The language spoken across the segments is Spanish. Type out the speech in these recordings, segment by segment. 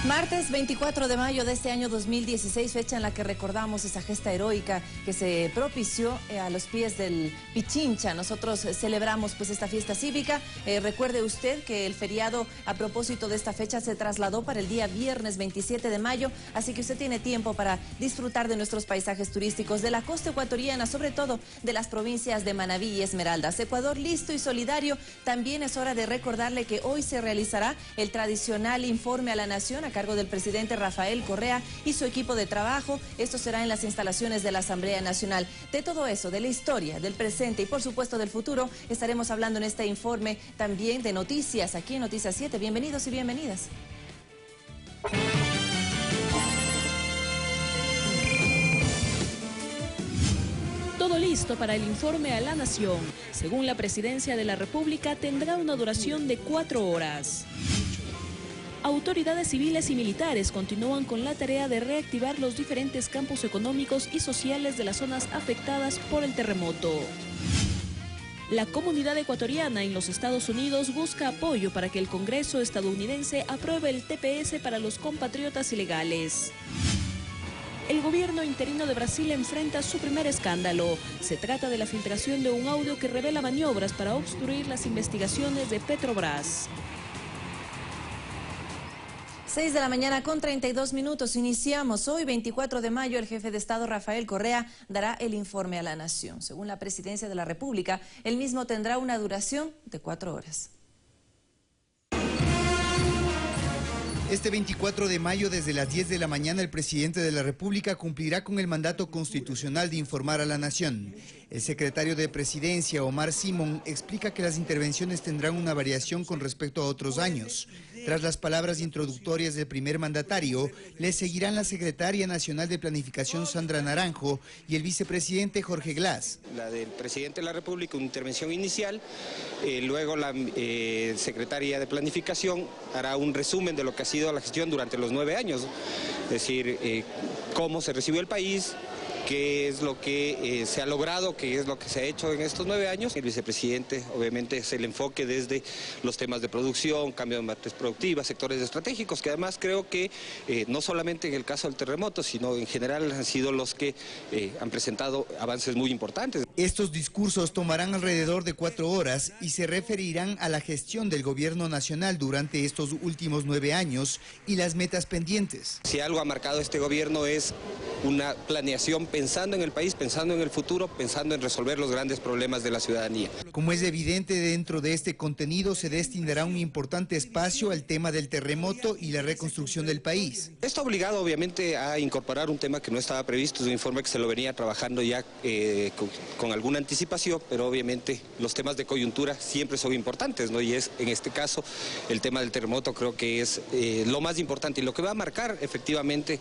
Martes 24 de mayo de este año 2016, fecha en la que recordamos esa gesta heroica que se propició a los pies del Pichincha. Nosotros celebramos pues esta fiesta cívica. Recuerde usted que el feriado a propósito de esta fecha se trasladó para el día viernes 27 de mayo, así que usted tiene tiempo para disfrutar de nuestros paisajes turísticos de la costa ecuatoriana, sobre todo de las provincias de Manabí y Esmeraldas. Ecuador listo y solidario. También es hora de recordarle que hoy se realizará el tradicional informe a la nación a cargo del presidente Rafael Correa y su equipo de trabajo. Esto será en las instalaciones de la Asamblea Nacional. De todo eso, de la historia, del presente y por supuesto del futuro, estaremos hablando en este informe también de noticias aquí en Noticias 7. Bienvenidos y bienvenidas. Todo listo para el informe a la nación. Según la Presidencia de la República, tendrá una duración de 4 horas. Autoridades civiles y militares continúan con la tarea de reactivar los diferentes campos económicos y sociales de las zonas afectadas por el terremoto. La comunidad ecuatoriana en los Estados Unidos busca apoyo para que el Congreso estadounidense apruebe el TPS para los compatriotas ilegales. El gobierno interino de Brasil enfrenta su primer escándalo. Se trata de la filtración de un audio que revela maniobras para obstruir las investigaciones de Petrobras. 6 de la mañana con 32 minutos. Iniciamos hoy, 24 de mayo. El jefe de Estado, Rafael Correa, dará el informe a la nación. Según la Presidencia de la República, el mismo tendrá una duración de 4 horas. Este 24 de mayo, desde las 10 de la mañana, el presidente de la República cumplirá con el mandato constitucional de informar a la nación. El secretario de Presidencia, Omar Simón, explica que las intervenciones tendrán una variación con respecto a otros años. Tras las palabras introductorias del primer mandatario, le seguirán la secretaria nacional de Planificación, Sandra Naranjo, y el vicepresidente Jorge Glass. La del presidente de la República, una intervención inicial, luego la secretaria de Planificación hará un resumen de lo que ha sido la gestión durante los 9 años, es decir, cómo se recibió el país, qué es lo que se ha logrado, qué es lo que se ha hecho en estos 9 años. El vicepresidente, obviamente, es el enfoque desde los temas de producción, cambio de matriz productiva, sectores estratégicos, que además creo que no solamente en el caso del terremoto, sino en general han sido los que han presentado avances muy importantes. Estos discursos tomarán alrededor de 4 horas y se referirán a la gestión del gobierno nacional durante estos últimos 9 años y las metas pendientes. Si algo ha marcado este gobierno es una planeación pensando en el país, pensando en el futuro, pensando en resolver los grandes problemas de la ciudadanía. Como es evidente, dentro de este contenido se destinará un importante espacio al tema del terremoto y la reconstrucción del país. Esto ha obligado obviamente a incorporar un tema que no estaba previsto, es un informe que se lo venía trabajando ya con alguna anticipación, pero obviamente los temas de coyuntura siempre son importantes, ¿no? Y es en este caso el tema del terremoto creo que es lo más importante y lo que va a marcar efectivamente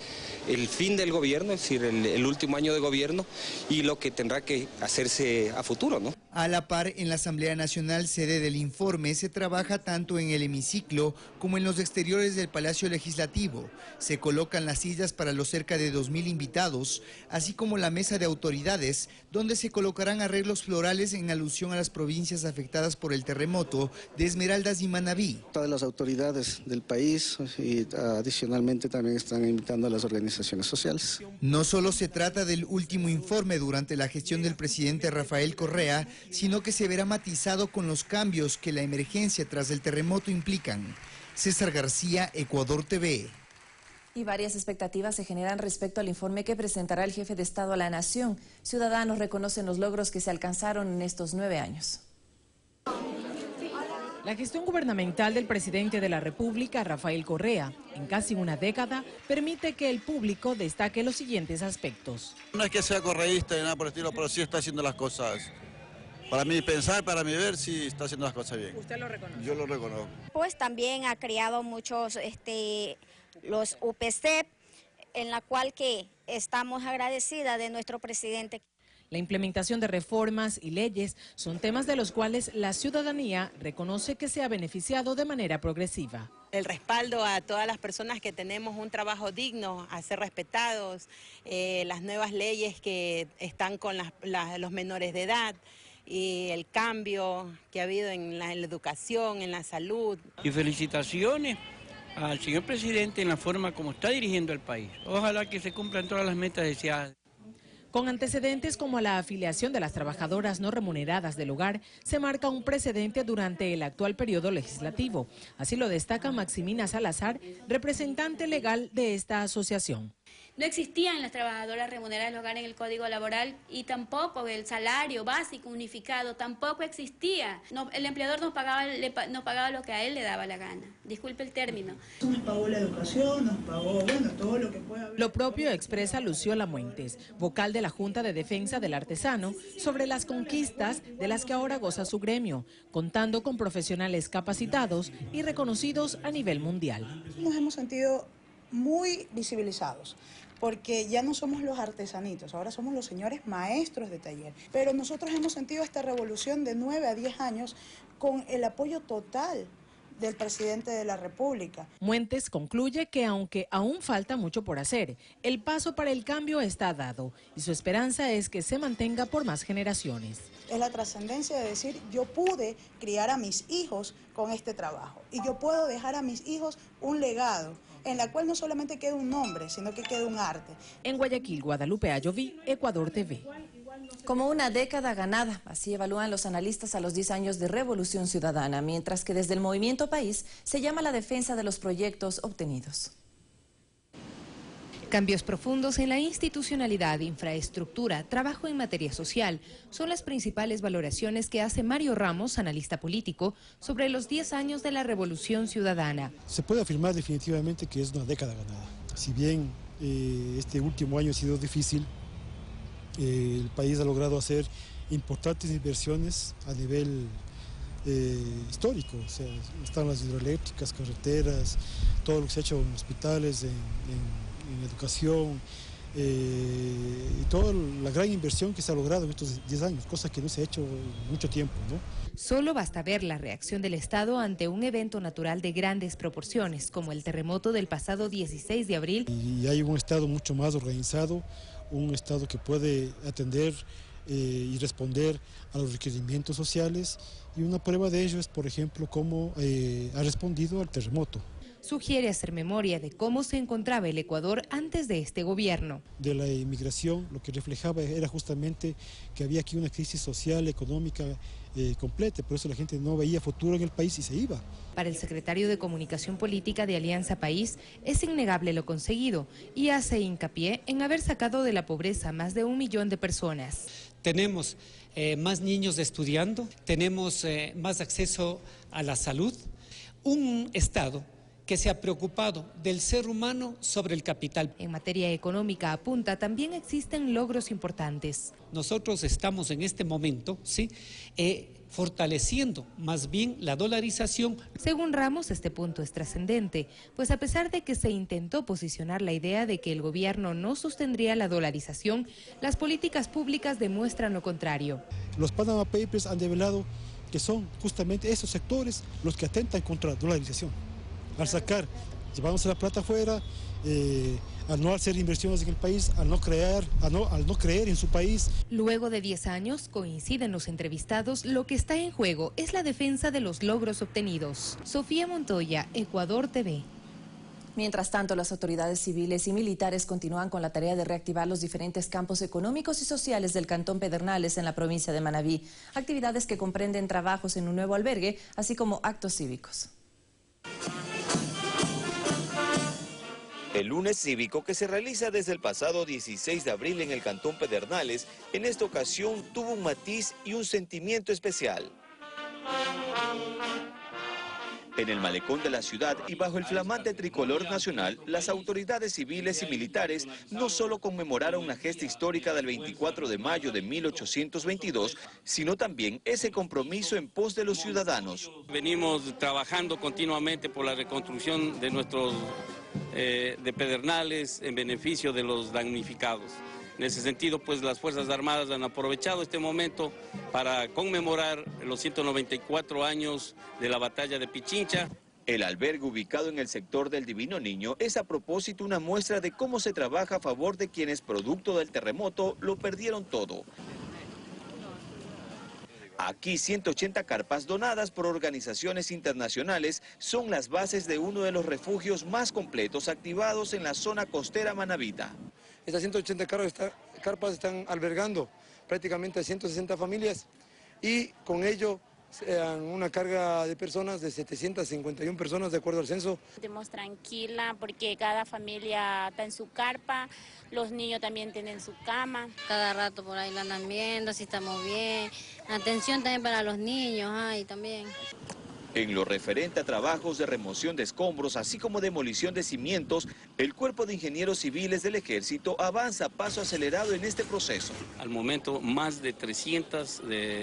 el fin del gobierno, es decir, el último año de gobierno y lo que tendrá que hacerse a futuro, ¿no? A la par, en la Asamblea Nacional, sede del informe, se trabaja tanto en el hemiciclo como en los exteriores del Palacio Legislativo. Se colocan las sillas para los cerca de 2.000 invitados, así como la mesa de autoridades, donde se colocarán arreglos florales en alusión a las provincias afectadas por el terremoto de Esmeraldas y Manabí. Todas las autoridades del país y adicionalmente también están invitando a las organizaciones sociales. No solo se trata del último informe durante la gestión del presidente Rafael Correa, sino que se verá matizado con los cambios que la emergencia tras el terremoto implican. César García, Ecuador TV. Y varias expectativas se generan respecto al informe que presentará el jefe de Estado a la nación. Ciudadanos reconocen los logros que se alcanzaron en estos 9 años. La gestión gubernamental del presidente de la República, Rafael Correa, en casi una década, permite que el público destaque los siguientes aspectos. No es que sea correísta ni nada por el estilo, pero sí está haciendo las cosas. Para mí pensar, para mí ver, sí está haciendo las cosas bien. ¿Usted lo reconoce? Yo lo reconozco. Pues también ha creado muchos, los UPC, en la cual que estamos agradecidas de nuestro presidente. La implementación de reformas y leyes son temas de los cuales la ciudadanía reconoce que se ha beneficiado de manera progresiva. El respaldo a todas las personas que tenemos un trabajo digno, a ser respetados, las nuevas leyes que están con los menores de edad, y el cambio que ha habido en la educación, en la salud. Y felicitaciones al señor presidente en la forma como está dirigiendo el país. Ojalá que se cumplan todas las metas deseadas. Con antecedentes como la afiliación de las trabajadoras no remuneradas del hogar, se marca un precedente durante el actual periodo legislativo. Así lo destaca Maximina Salazar, representante legal de esta asociación. No existían las trabajadoras remuneradas del hogar en el Código Laboral y tampoco el salario básico unificado, tampoco existía. El empleador nos pagaba lo que a él le daba la gana. Disculpe el término. Nos pagó la educación, nos pagó, bueno, todo lo que pueda haber. Lo propio expresa Luciola Muentes, vocal de la Junta de Defensa del Artesano, sobre las conquistas de las que ahora goza su gremio, contando con profesionales capacitados y reconocidos a nivel mundial. Nos hemos sentido muy visibilizados, porque ya no somos los artesanitos, ahora somos los señores maestros de taller. Pero nosotros hemos sentido esta revolución de 9 a 10 años con el apoyo total del presidente de la República. Muentes concluye que aunque aún falta mucho por hacer, el paso para el cambio está dado y su esperanza es que se mantenga por más generaciones. Es la trascendencia de decir, yo pude criar a mis hijos con este trabajo y yo puedo dejar a mis hijos un legado en la cual no solamente quede un nombre, sino que quede un arte. En Guayaquil, Guadalupe Ayoví, Ecuador TV. Como una década ganada, así evalúan los analistas a los 10 años de Revolución Ciudadana, mientras que desde el Movimiento País se llama la defensa de los proyectos obtenidos. Cambios profundos en la institucionalidad, infraestructura, trabajo en materia social son las principales valoraciones que hace Mario Ramos, analista político, sobre los 10 años de la Revolución Ciudadana. Se puede afirmar definitivamente que es una década ganada. Si bien este último año ha sido difícil, el país ha logrado hacer importantes inversiones a nivel histórico. O sea, están las hidroeléctricas, carreteras, todo lo que se ha hecho en hospitales, en educación, y toda la gran inversión que se ha logrado en estos 10 años, cosa que no se ha hecho en mucho tiempo, ¿no? Solo basta ver la reacción del Estado ante un evento natural de grandes proporciones, como el terremoto del pasado 16 de abril. Y hay un Estado mucho más organizado, un Estado que puede atender y responder a los requerimientos sociales, y una prueba de ello es, por ejemplo, cómo ha respondido al terremoto. Sugiere hacer memoria de cómo se encontraba el Ecuador antes de este gobierno. De la inmigración, lo que reflejaba era justamente que había aquí una crisis social, económica completa, por eso la gente no veía futuro en el país y se iba. Para el secretario de Comunicación Política de Alianza País, es innegable lo conseguido y hace hincapié en haber sacado de la pobreza más de 1 millón de personas. Tenemos más niños estudiando, tenemos más acceso a la salud, un Estado que se ha preocupado del ser humano sobre el capital. En materia económica, apunta, también existen logros importantes. Nosotros estamos en este momento, ¿sí?, fortaleciendo más bien la dolarización. Según Ramos, este punto es trascendente, pues a pesar de que se intentó posicionar la idea de que el gobierno no sostendría la dolarización, las políticas públicas demuestran lo contrario. Los Panama Papers han develado que son justamente esos sectores los que atentan contra la dolarización. Al sacar, llevándose la plata afuera, al no hacer inversiones en el país, al no creer en su país. Luego de 10 años, coinciden los entrevistados, lo que está en juego es la defensa de los logros obtenidos. Sofía Montoya, Ecuador TV. Mientras tanto, las autoridades civiles y militares continúan con la tarea de reactivar los diferentes campos económicos y sociales del Cantón Pedernales en la provincia de Manabí, actividades que comprenden trabajos en un nuevo albergue, así como actos cívicos. El lunes cívico, que se realiza desde el pasado 16 de abril en el Cantón Pedernales, en esta ocasión tuvo un matiz y un sentimiento especial. En el malecón de la ciudad y bajo el flamante tricolor nacional, las autoridades civiles y militares no solo conmemoraron la gesta histórica del 24 de mayo de 1822, sino también ese compromiso en pos de los ciudadanos. Venimos trabajando continuamente por la reconstrucción de nuestros de Pedernales en beneficio de los damnificados. En ese sentido, pues las Fuerzas Armadas han aprovechado este momento para conmemorar los 194 años de la batalla de Pichincha. El albergue ubicado en el sector del Divino Niño es a propósito una muestra de cómo se trabaja a favor de quienes, producto del terremoto, lo perdieron todo. Aquí 180 carpas donadas por organizaciones internacionales son las bases de uno de los refugios más completos activados en la zona costera manabita. Estas 180 carpas están albergando prácticamente a 160 familias y con ello una carga de personas de 751 personas de acuerdo al censo. Estamos tranquila porque cada familia está en su carpa, los niños también tienen su cama. Cada rato por ahí la andan viendo, si estamos bien. Atención también para los niños, también. En lo referente a trabajos de remoción de escombros, así como demolición de cimientos, el Cuerpo de Ingenieros Civiles del Ejército avanza a paso acelerado en este proceso. Al momento, más de 300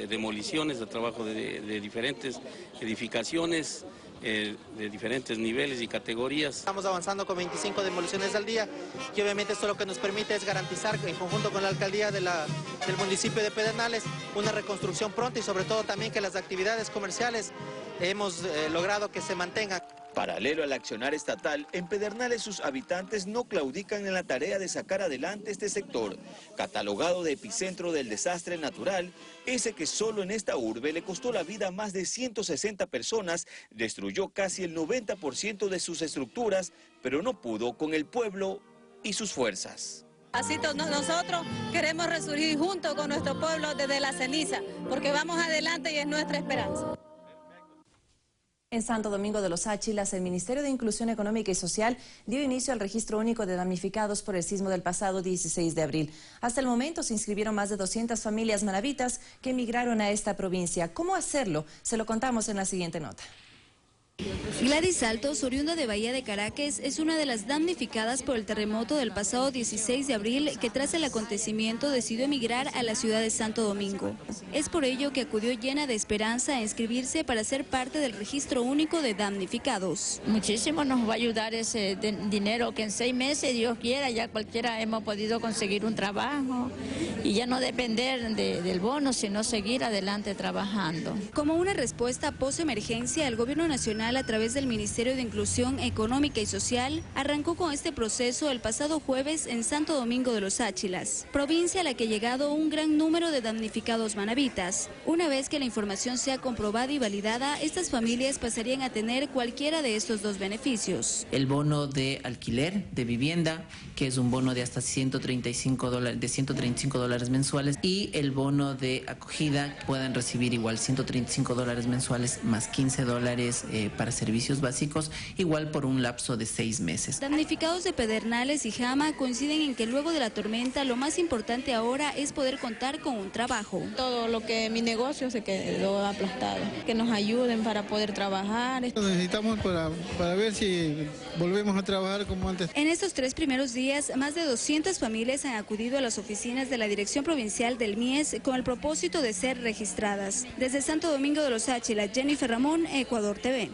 demoliciones de trabajo de diferentes edificaciones, de diferentes niveles y categorías. Estamos avanzando con 25 demoliciones al día y obviamente esto lo que nos permite es garantizar en conjunto con la alcaldía del municipio de Pedernales una reconstrucción pronta y sobre todo también que las actividades comerciales hemos logrado que se mantengan. Paralelo al accionar estatal, en Pedernales sus habitantes no claudican en la tarea de sacar adelante este sector, catalogado de epicentro del desastre natural, ese que solo en esta urbe le costó la vida a más de 160 personas, destruyó casi el 90% de sus estructuras, pero no pudo con el pueblo y sus fuerzas. Así nosotros queremos resurgir junto con nuestro pueblo desde la ceniza, porque vamos adelante y es nuestra esperanza. En Santo Domingo de los Áchilas, el Ministerio de Inclusión Económica y Social dio inicio al registro único de damnificados por el sismo del pasado 16 de abril. Hasta el momento se inscribieron más de 200 familias manabitas que emigraron a esta provincia. ¿Cómo hacerlo? Se lo contamos en la siguiente nota. Gladys Saltos, oriunda de Bahía de Caracas, es una de las damnificadas por el terremoto del pasado 16 de abril que tras el acontecimiento decidió emigrar a la ciudad de Santo Domingo. Es por ello que acudió llena de esperanza a inscribirse para ser parte del registro único de damnificados. Muchísimo nos va a ayudar ese dinero que en 6 meses, Dios quiera, ya cualquiera hemos podido conseguir un trabajo y ya no depender del bono, sino seguir adelante trabajando. Como una respuesta post-emergencia, el Gobierno Nacional a través del Ministerio de Inclusión Económica y Social arrancó con este proceso el pasado jueves en Santo Domingo de los Áchilas, provincia a la que ha llegado un gran número de damnificados manabitas. Una vez que la información sea comprobada y validada, estas familias pasarían a tener cualquiera de estos dos beneficios. El bono de alquiler de vivienda, que es un bono de hasta $135 mensuales, y el bono de acogida puedan recibir igual $135 mensuales más $15 para servicios básicos, igual por un lapso de 6 meses. Damnificados de Pedernales y Jama coinciden en que luego de la tormenta lo más importante ahora es poder contar con un trabajo. Todo lo que mi negocio se quedó aplastado, que nos ayuden para poder trabajar. Necesitamos para ver si volvemos a trabajar como antes. En estos 3 primeros días, más de 200 familias han acudido a las oficinas de la Dirección Provincial del MIES con el propósito de ser registradas. Desde Santo Domingo de los Áchilas, Jennifer Ramón, Ecuador TV.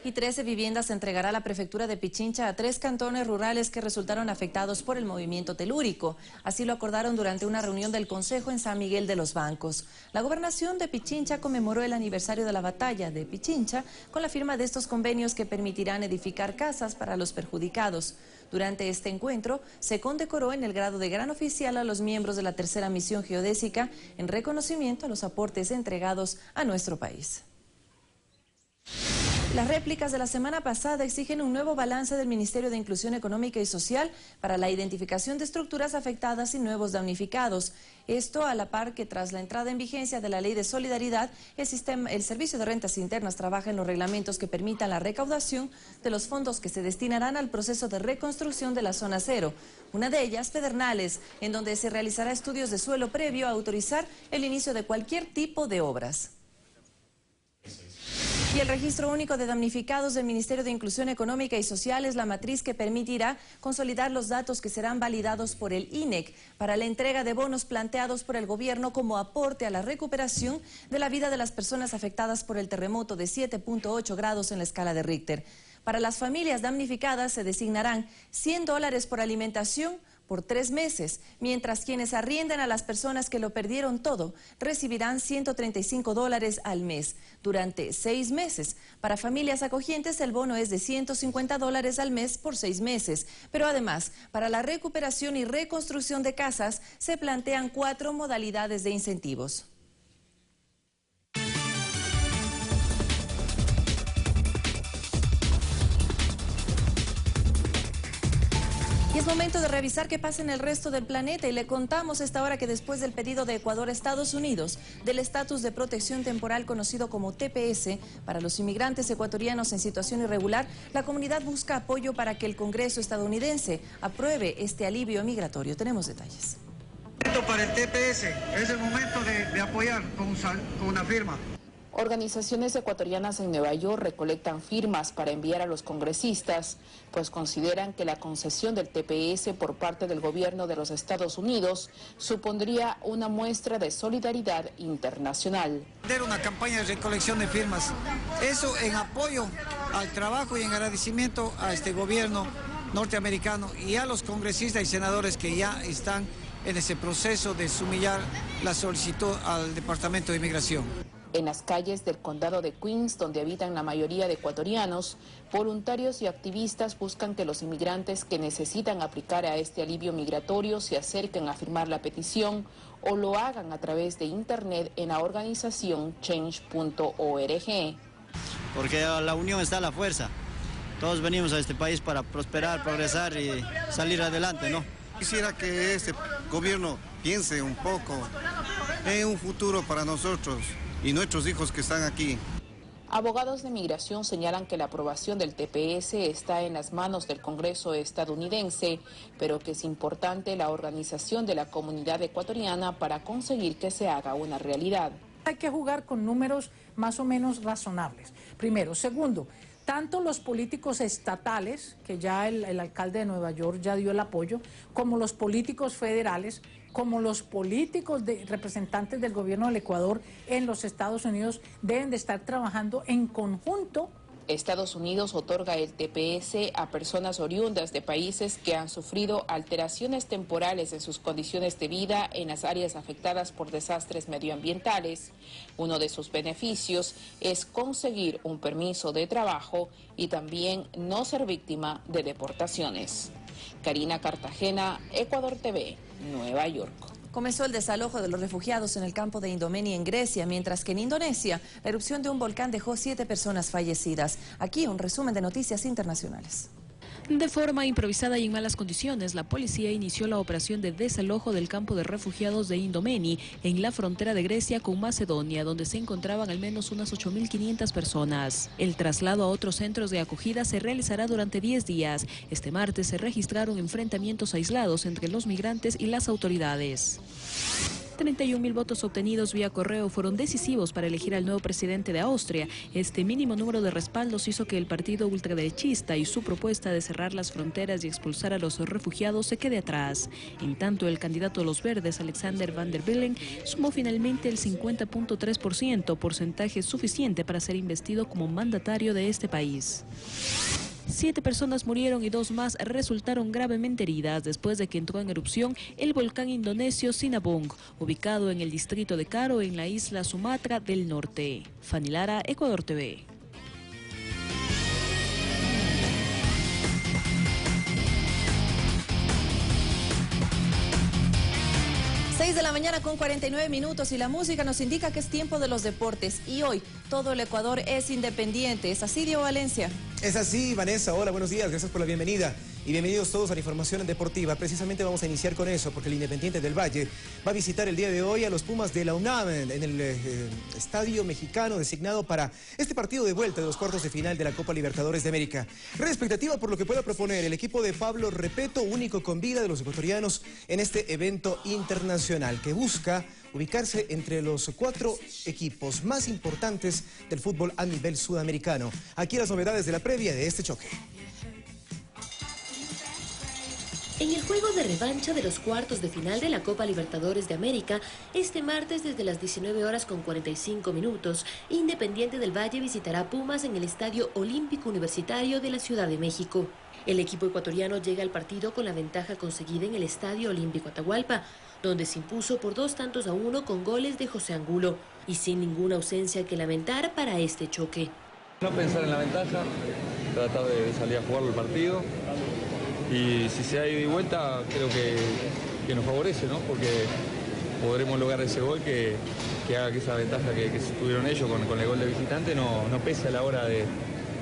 Y 13 viviendas se entregará a la prefectura de Pichincha a 3 cantones rurales que resultaron afectados por el movimiento telúrico. Así lo acordaron durante una reunión del Consejo en San Miguel de los Bancos. La gobernación de Pichincha conmemoró el aniversario de la batalla de Pichincha con la firma de estos convenios que permitirán edificar casas para los perjudicados. Durante este encuentro se condecoró en el grado de gran oficial a los miembros de la tercera misión geodésica en reconocimiento a los aportes entregados a nuestro país. Las réplicas de la semana pasada exigen un nuevo balance del Ministerio de Inclusión Económica y Social para la identificación de estructuras afectadas y nuevos damnificados. Esto a la par que tras la entrada en vigencia de la Ley de Solidaridad, el Servicio de Rentas Internas trabaja en los reglamentos que permitan la recaudación de los fondos que se destinarán al proceso de reconstrucción de la zona cero. Una de ellas, Pedernales, en donde se realizará estudios de suelo previo a autorizar el inicio de cualquier tipo de obras. Y el registro único de damnificados del Ministerio de Inclusión Económica y Social es la matriz que permitirá consolidar los datos que serán validados por el INEC para la entrega de bonos planteados por el gobierno como aporte a la recuperación de la vida de las personas afectadas por el terremoto de 7.8 grados en la escala de Richter. Para las familias damnificadas se designarán $100 por alimentación por 3 meses, mientras quienes arrienden a las personas que lo perdieron todo recibirán $135 al mes durante 6 meses. Para familias acogientes el bono es de $150 al mes por 6 meses, pero además para la recuperación y reconstrucción de casas se plantean 4 modalidades de incentivos. Y es momento de revisar qué pasa en el resto del planeta y le contamos a esta hora que después del pedido de Ecuador a Estados Unidos del estatus de protección temporal conocido como TPS para los inmigrantes ecuatorianos en situación irregular, la comunidad busca apoyo para que el Congreso estadounidense apruebe este alivio migratorio. Tenemos detalles. Para el TPS es el momento de apoyar con una firma. Organizaciones ecuatorianas en Nueva York recolectan firmas para enviar a los congresistas, pues consideran que la concesión del TPS por parte del gobierno de los Estados Unidos supondría una muestra de solidaridad internacional. Una campaña de recolección de firmas, eso en apoyo al trabajo y en agradecimiento a este gobierno norteamericano y a los congresistas y senadores que ya están en ese proceso de sumillar la solicitud al Departamento de Inmigración. En las calles del condado de Queens, donde habitan la mayoría de ecuatorianos, voluntarios y activistas buscan que los inmigrantes que necesitan aplicar a este alivio migratorio se acerquen a firmar la petición o lo hagan a través de internet en la organización change.org. Porque la unión está a la fuerza. Todos venimos a este país para prosperar, progresar y salir adelante, ¿no? Quisiera que este gobierno piense un poco en un futuro para nosotros y nuestros hijos que están aquí. Abogados de migración señalan que la aprobación del TPS está en las manos del Congreso estadounidense, pero que es importante la organización de la comunidad ecuatoriana para conseguir que se haga una realidad. Hay que jugar con números más o menos razonables, primero. Segundo, tanto los políticos estatales, que ya el alcalde de Nueva York ya dio el apoyo, como los políticos federales, como los políticos representantes del gobierno del Ecuador en los Estados Unidos deben de estar trabajando en conjunto. Estados Unidos otorga el TPS a personas oriundas de países que han sufrido alteraciones temporales en sus condiciones de vida en las áreas afectadas por desastres medioambientales. Uno de sus beneficios es conseguir un permiso de trabajo y también no ser víctima de deportaciones. Karina Cartagena, Ecuador TV, Nueva York. Comenzó el desalojo de los refugiados en el campo de Indomeni en Grecia, mientras que en Indonesia la erupción de un volcán dejó 7 personas fallecidas. Aquí un resumen de noticias internacionales. De forma improvisada y en malas condiciones, la policía inició la operación de desalojo del campo de refugiados de Indomeni, en la frontera de Grecia con Macedonia, donde se encontraban al menos unas 8.500 personas. El traslado a otros centros de acogida se realizará durante 10 días. Este martes se registraron enfrentamientos aislados entre los migrantes y las autoridades. 31.000 votos obtenidos vía correo fueron decisivos para elegir al nuevo presidente de Austria. Este mínimo número de respaldos hizo que el partido ultraderechista y su propuesta de cerrar las fronteras y expulsar a los refugiados se quede atrás. En tanto, el candidato de los verdes, Alexander Van der Bellen, sumó finalmente el 50.3%, porcentaje suficiente para ser investido como mandatario de este país. 7 personas murieron y 2 más resultaron gravemente heridas después de que entró en erupción el volcán indonesio Sinabung, ubicado en el distrito de Karo, en la isla Sumatra del Norte. Fanny Lara, Ecuador TV. De la mañana con 49 minutos y la música nos indica que es tiempo de los deportes y hoy todo el Ecuador es independiente. ¿Es así, Diego Valencia? Es así, Vanessa. Hola, buenos días. Gracias por la bienvenida. Y bienvenidos todos a la información deportiva. Precisamente vamos a iniciar con eso, porque el Independiente del Valle va a visitar el día de hoy a los Pumas de la UNAM en el estadio mexicano designado para este partido de vuelta de los cuartos de final de la Copa Libertadores de América. Gran expectativa por lo que pueda proponer el equipo de Pablo Repeto, único con vida de los ecuatorianos en este evento internacional que busca ubicarse entre los 4 equipos más importantes del fútbol a nivel sudamericano. Aquí las novedades de la previa de este choque. En el juego de revancha de los cuartos de final de la Copa Libertadores de América, este martes desde las 19 horas con 45 minutos, Independiente del Valle visitará Pumas en el Estadio Olímpico Universitario de la Ciudad de México. El equipo ecuatoriano llega al partido con la ventaja conseguida en el Estadio Olímpico Atahualpa, donde se impuso por 2-1 con goles de José Angulo y sin ninguna ausencia que lamentar para este choque. No pensar en la ventaja, tratar de salir a jugar el partido. Y si se da ida y vuelta, creo que nos favorece, ¿no? Porque podremos lograr ese gol que haga que esa ventaja que tuvieron ellos con el gol de visitante no pese a la hora de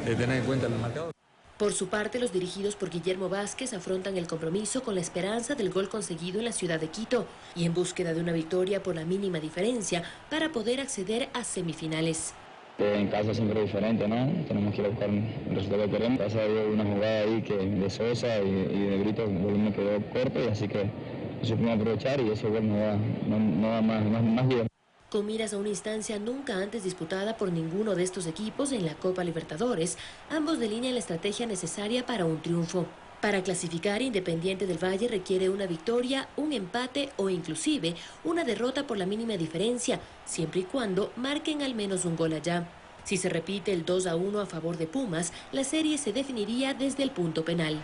tener en cuenta el marcador. Por su parte, los dirigidos por Guillermo Vázquez afrontan el compromiso con la esperanza del gol conseguido en la ciudad de Quito y en búsqueda de una victoria por la mínima diferencia para poder acceder a semifinales. En casa siempre es diferente, ¿no? Tenemos que ir a buscar el resultado que queremos. Pasa de una jugada ahí que de Sosa y de Brito, el volumen quedó corto, y así que supimos aprovechar y ese gol no da más bien. Con miras a una instancia nunca antes disputada por ninguno de estos equipos en la Copa Libertadores, ambos delinean la estrategia necesaria para un triunfo. Para clasificar, Independiente del Valle requiere una victoria, un empate o inclusive una derrota por la mínima diferencia, siempre y cuando marquen al menos un gol allá. Si se repite el 2-1 a favor de Pumas, la serie se definiría desde el punto penal.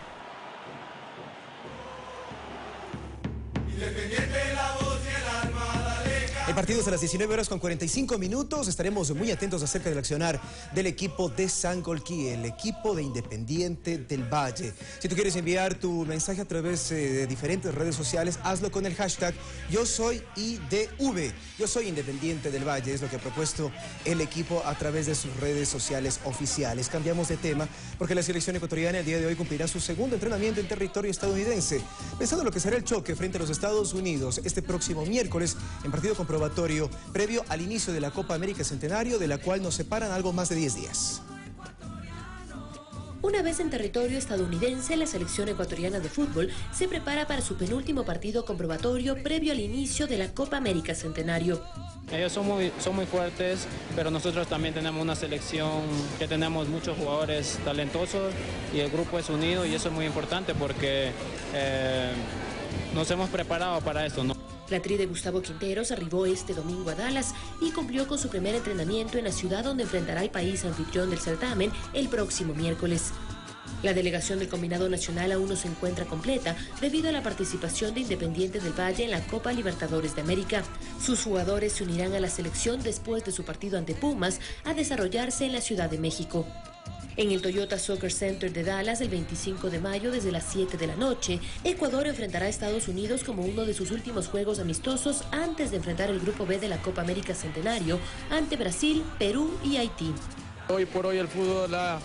El partido es a las 19 horas con 45 minutos. Estaremos muy atentos acerca del accionar del equipo de Sangolquí, el equipo de Independiente del Valle. Si tú quieres enviar tu mensaje a través de diferentes redes sociales, hazlo con el hashtag Yo Soy IDV. Yo Soy Independiente del Valle, es lo que ha propuesto el equipo a través de sus redes sociales oficiales. Cambiamos de tema porque la selección ecuatoriana el día de hoy cumplirá su segundo entrenamiento en territorio estadounidense, pensando en lo que será el choque frente a los Estados Unidos este próximo miércoles en partido comprobatorio previo al inicio de la Copa América Centenario, de la cual nos separan algo más de 10 días. Una vez en territorio estadounidense, la selección ecuatoriana de fútbol se prepara para su penúltimo partido comprobatorio previo al inicio de la Copa América Centenario. Ellos son muy fuertes, pero nosotros también tenemos una selección que tenemos muchos jugadores talentosos y el grupo es unido, y eso es muy importante porque nos hemos preparado para esto, ¿no? La tri de Gustavo Quinteros arribó este domingo a Dallas y cumplió con su primer entrenamiento en la ciudad donde enfrentará al país anfitrión del certamen el próximo miércoles. La delegación del combinado nacional aún no se encuentra completa debido a la participación de Independiente del Valle en la Copa Libertadores de América. Sus jugadores se unirán a la selección después de su partido ante Pumas a desarrollarse en la Ciudad de México. En el Toyota Soccer Center de Dallas, el 25 de mayo, desde las 7 de la noche, Ecuador enfrentará a Estados Unidos como uno de sus últimos juegos amistosos antes de enfrentar el Grupo B de la Copa América Centenario ante Brasil, Perú y Haití. Hoy por hoy el fútbol ha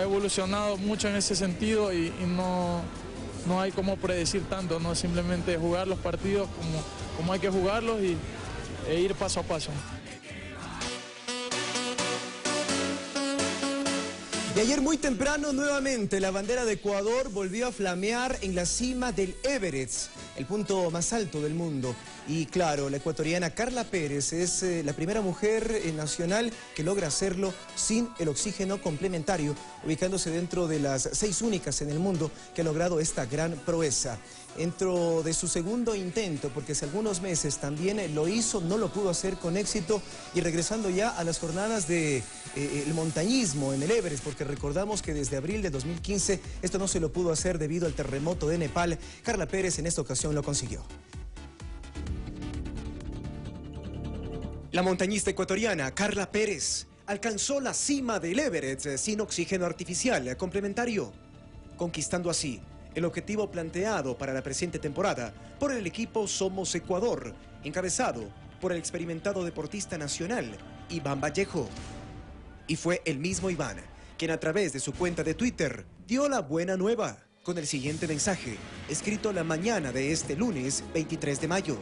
evolucionado mucho en ese sentido y no hay como predecir tanto, no simplemente jugar los partidos como hay que jugarlos e ir paso a paso. Y ayer muy temprano nuevamente la bandera de Ecuador volvió a flamear en la cima del Everest, el punto más alto del mundo. Y claro, la ecuatoriana Carla Pérez es la primera mujer nacional que logra hacerlo sin el oxígeno complementario, ubicándose dentro de las 6 únicas en el mundo que ha logrado esta gran proeza. Dentro de su segundo intento, porque hace algunos meses también lo hizo, no lo pudo hacer con éxito, y regresando ya a las jornadas de el montañismo en el Everest, porque recordamos que desde abril de 2015 esto no se lo pudo hacer debido al terremoto de Nepal. Carla Pérez en esta ocasión lo consiguió. La montañista ecuatoriana Carla Pérez alcanzó la cima del Everest sin oxígeno artificial complementario, conquistando así el objetivo planteado para la presente temporada por el equipo Somos Ecuador, encabezado por el experimentado deportista nacional Iván Vallejo. Y fue el mismo Iván quien a través de su cuenta de Twitter dio la buena nueva con el siguiente mensaje, escrito la mañana de este lunes 23 de mayo.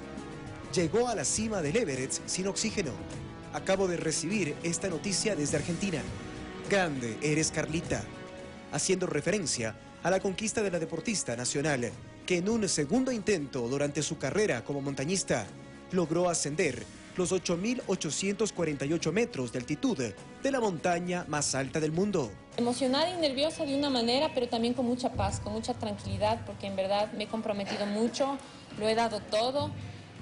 Llegó a la cima del Everest sin oxígeno. Acabo de recibir esta noticia desde Argentina. Grande eres, Carlita. Haciendo referencia a la conquista de la deportista nacional, que en un segundo intento durante su carrera como montañista, logró ascender los 8.848 metros de altitud de la montaña más alta del mundo. Emocionada y nerviosa de una manera, pero también con mucha paz, con mucha tranquilidad, porque en verdad me he comprometido mucho, lo he dado todo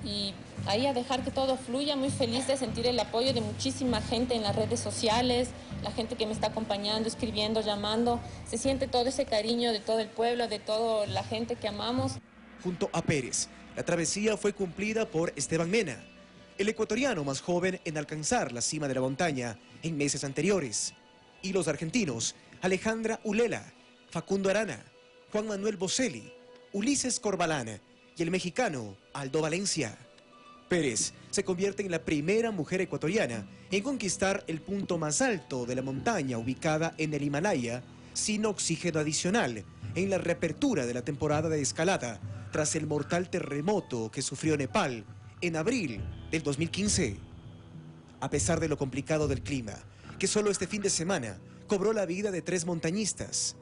y ahí a dejar que todo fluya, muy feliz de sentir el apoyo de muchísima gente en las redes sociales, la gente que me está acompañando, escribiendo, llamando, se siente todo ese cariño de todo el pueblo, de toda la gente que amamos. Junto a Pérez, la travesía fue cumplida por Esteban Mena, el ecuatoriano más joven en alcanzar la cima de la montaña en meses anteriores, y los argentinos Alejandra Ulela, Facundo Arana, Juan Manuel Boselli, Ulises Corbalán y el mexicano Aldo Valencia. Pérez se convierte en la primera mujer ecuatoriana en conquistar el punto más alto de la montaña ubicada en el Himalaya sin oxígeno adicional en la reapertura de la temporada de escalada tras el mortal terremoto que sufrió Nepal en abril del 2015. A pesar de lo complicado del clima, que solo este fin de semana cobró la vida de 3 montañistas,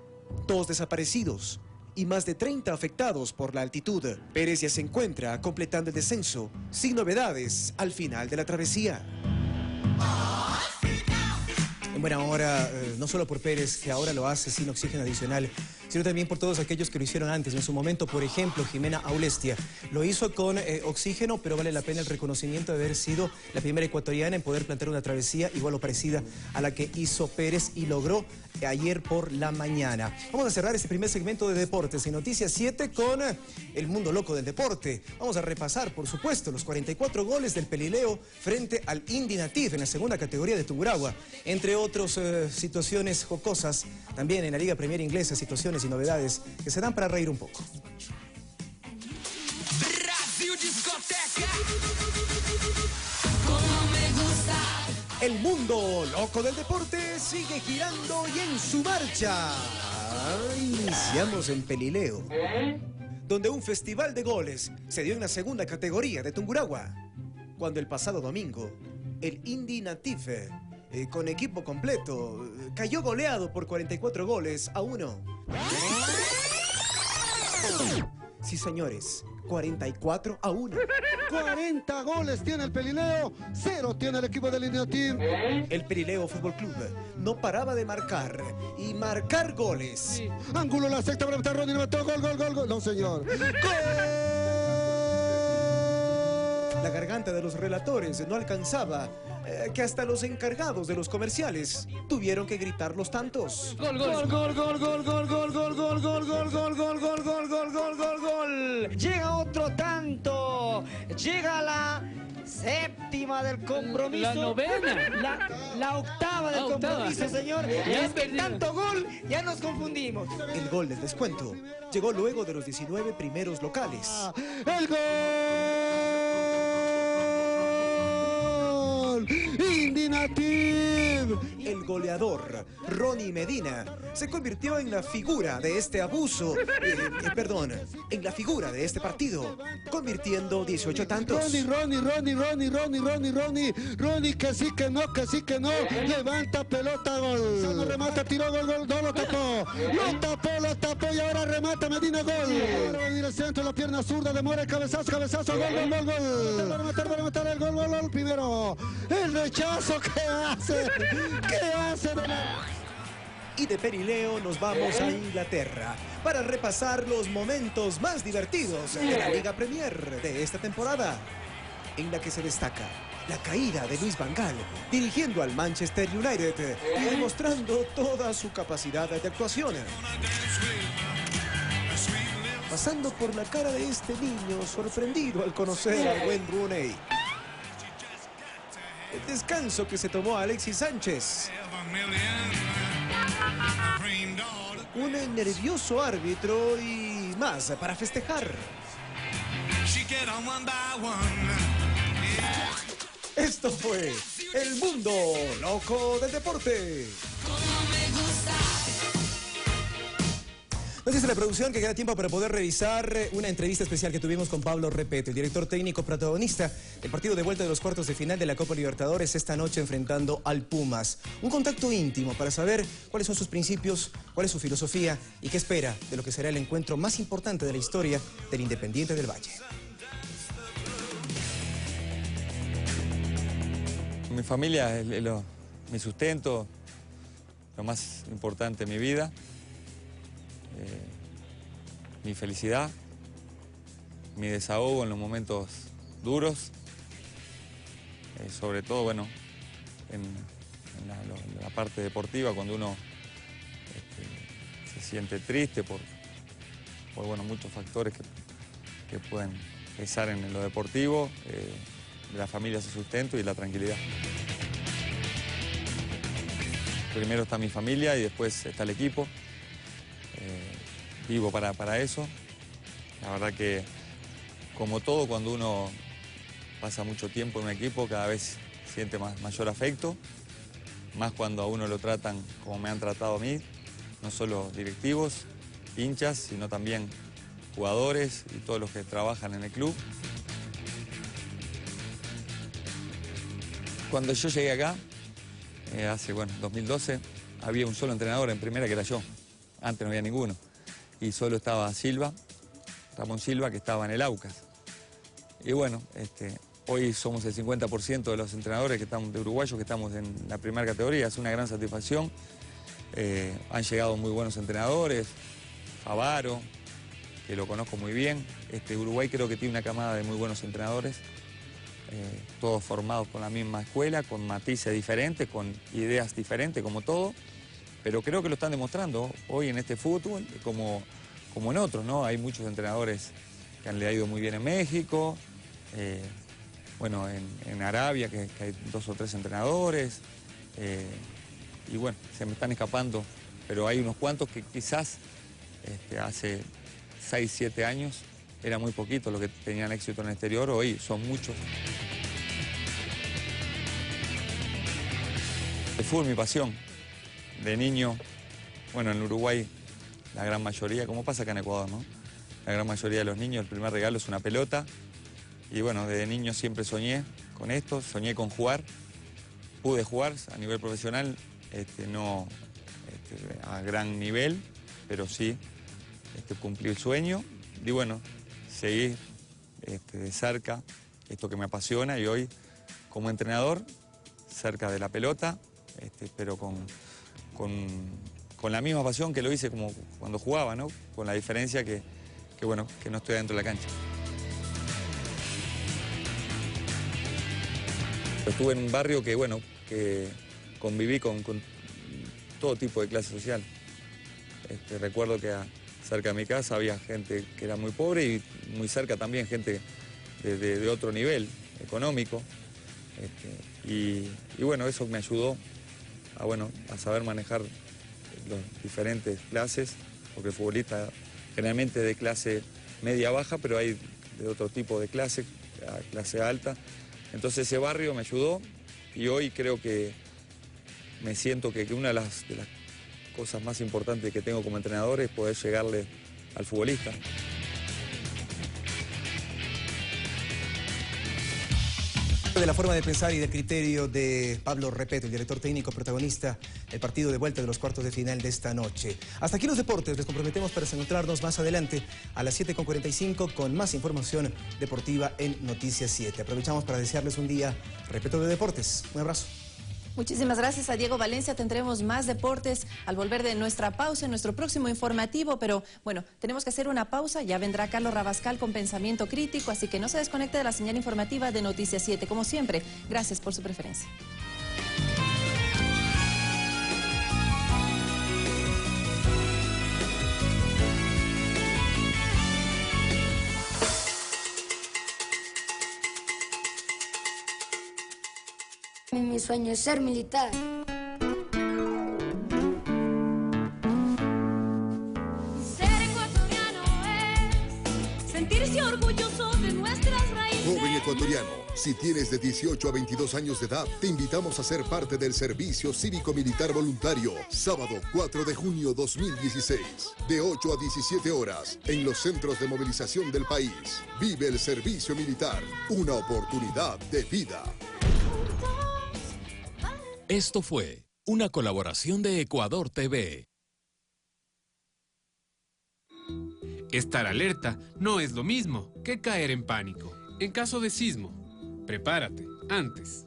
2 desaparecidos y más de 30 afectados por la altitud, Pérez ya se encuentra completando el descenso sin novedades al final de la travesía. En buena hora, no solo por Pérez, que ahora lo hace sin oxígeno adicional, sino también por todos aquellos que lo hicieron antes. En su momento, por ejemplo, Jimena Aulestia lo hizo con oxígeno, pero vale la pena el reconocimiento de haber sido la primera ecuatoriana en poder plantear una travesía igual o parecida a la que hizo Pérez y logró ayer por la mañana. Vamos a cerrar este primer segmento de Deportes en Noticias 7 con el mundo loco del deporte. Vamos a repasar, por supuesto, los 44 goles del Pelileo frente al Indy Nativ en la segunda categoría de Tungurahua, entre otras situaciones jocosas, también en la Liga Premier Inglesa, situaciones y novedades que se dan para reír un poco. El mundo loco del deporte sigue girando y en su marcha. Iniciamos en Pelileo, donde un festival de goles se dio en la segunda categoría de Tungurahua, cuando el pasado domingo el Indy Nativ, con equipo completo, cayó goleado por 44 goles a 1. Sí, señores, 44 a 1. 40 goles tiene el Pelileo, 0 tiene el equipo del Indy Nativ. El Pelileo Fútbol Club no paraba de marcar y marcar goles. Sí. Ángulo la sexta, para Ronnie, levantó, gol. No, señor. ¡Gol! La garganta de los relatores no alcanzaba, que hasta los encargados de los comerciales tuvieron que gritar los tantos. Gol. Llega otro tanto. Llega la séptima del compromiso. La novena. La octava del compromiso, señor. Es que tanto gol, ya nos confundimos. El gol del descuento llegó luego de los 19 primeros locales. ¡El gol! Indy Nativ. El goleador, Ronnie Medina, se convirtió en la figura de este abuso, en la figura de este partido, convirtiendo 18 tantos. Ronnie, que sí, que no, levanta pelota, gol. No remata, tiró, gol, no lo tapó. Lo tapó y ahora remata Medina, gol. Ahora va a venir el centro, la pierna zurda, demora el cabezazo, gol. Para rematar el gol, primero. El rechazo, ¿qué hace? Y de Pelileo nos vamos a Inglaterra para repasar los momentos más divertidos de la Liga Premier de esta temporada, en la que se destaca la caída de Luis Van Gaal dirigiendo al Manchester United y demostrando toda su capacidad de actuación. Pasando por la cara de este niño sorprendido al conocer a Wayne Rooney. El descanso que se tomó Alexis Sánchez. Un nervioso árbitro y más para festejar. Esto fue el mundo loco del deporte. Nos dice la producción que queda tiempo para poder revisar una entrevista especial que tuvimos con Pablo Repeto, el director técnico protagonista del partido de vuelta de los cuartos de final de la Copa Libertadores esta noche enfrentando al Pumas. Un contacto íntimo para saber cuáles son sus principios, cuál es su filosofía y qué espera de lo que será el encuentro más importante de la historia del Independiente del Valle. Mi familia es mi sustento, lo más importante en mi vida. Mi felicidad, mi desahogo en los momentos duros, sobre todo, bueno, en la parte deportiva, cuando uno se siente triste por bueno, muchos factores que pueden pesar en lo deportivo, de la familia su sustento y la tranquilidad. Primero está mi familia y después está el equipo. Vivo para eso. La verdad que, como todo, cuando uno pasa mucho tiempo en un equipo, cada vez siente mayor afecto, más cuando a uno lo tratan como me han tratado a mí, no solo directivos, hinchas, sino también jugadores y todos los que trabajan en el club. Cuando yo llegué acá, hace, 2012, había un solo entrenador en primera que era yo. Antes no había ninguno. Y solo estaba Ramón Silva, que estaba en el Aucas. Y bueno, hoy somos el 50% de los entrenadores de uruguayos que estamos en la primera categoría. Es una gran satisfacción. Han llegado muy buenos entrenadores. Favaro, que lo conozco muy bien. Uruguay creo que tiene una camada de muy buenos entrenadores. Todos formados con la misma escuela, con matices diferentes, con ideas diferentes, como todo. Pero creo que lo están demostrando hoy en este fútbol, como en otros, ¿no? Hay muchos entrenadores que le ha ido muy bien en México, en Arabia, que hay 2 o 3 entrenadores, y bueno, se me están escapando, pero hay unos cuantos que quizás hace 6, 7 años era muy poquito lo que tenían éxito en el exterior, hoy son muchos. El fútbol es mi pasión. De niño, en Uruguay la gran mayoría, como pasa acá en Ecuador, ¿no? La gran mayoría de los niños, el primer regalo es una pelota. Y desde niño siempre soñé con esto, soñé con jugar. Pude jugar a nivel profesional, no a gran nivel, pero sí cumplí el sueño. Y seguí de cerca esto que me apasiona y hoy como entrenador, cerca de la pelota, pero con la misma pasión que lo hice como cuando jugaba, ¿no? Con la diferencia que no estoy dentro de la cancha. Estuve en un barrio que conviví con todo tipo de clase social. Recuerdo que cerca de mi casa había gente que era muy pobre y muy cerca también gente de otro nivel económico. Eso me ayudó a saber manejar las diferentes clases, porque el futbolista generalmente de clase media-baja, pero hay de otro tipo de clase alta. Entonces ese barrio me ayudó y hoy creo que me siento que una de las cosas más importantes que tengo como entrenador es poder llegarle al futbolista. De la forma de pensar y del criterio de Pablo Repeto, el director técnico protagonista del partido de vuelta de los cuartos de final de esta noche. Hasta aquí los deportes, les comprometemos para encontrarnos más adelante a las 7:45 con más información deportiva en Noticias 7. Aprovechamos para desearles un día repleto de deportes. Un abrazo. Muchísimas gracias a Diego Valencia. Tendremos más deportes al volver de nuestra pausa en nuestro próximo informativo, pero tenemos que hacer una pausa. Ya vendrá Carlos Rabascal con Pensamiento Crítico, así que no se desconecte de la señal informativa de Noticias 7. Como siempre, gracias por su preferencia. Mi sueño es ser militar. Ser ecuatoriano es sentirse orgulloso de nuestras raíces. Joven ecuatoriano, si tienes de 18 a 22 años de edad, te invitamos a ser parte del Servicio Cívico Militar Voluntario, sábado 4 de junio 2016, de 8 a 17 horas, en los centros de movilización del país. Vive el servicio militar, una oportunidad de vida. Esto fue una colaboración de Ecuador TV. Estar alerta no es lo mismo que caer en pánico. En caso de sismo, prepárate antes.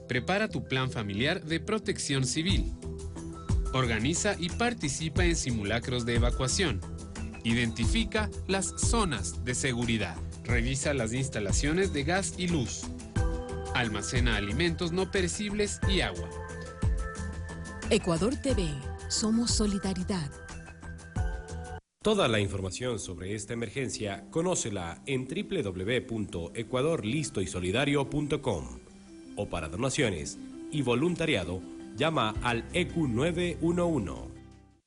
Prepara tu plan familiar de protección civil. Organiza y participa en simulacros de evacuación. Identifica las zonas de seguridad. Revisa las instalaciones de gas y luz. Almacena alimentos no perecibles y agua. Ecuador TV. Somos solidaridad. Toda la información sobre esta emergencia, conócela en www.ecuadorlistoysolidario.com o para donaciones y voluntariado, llama al EQ 911.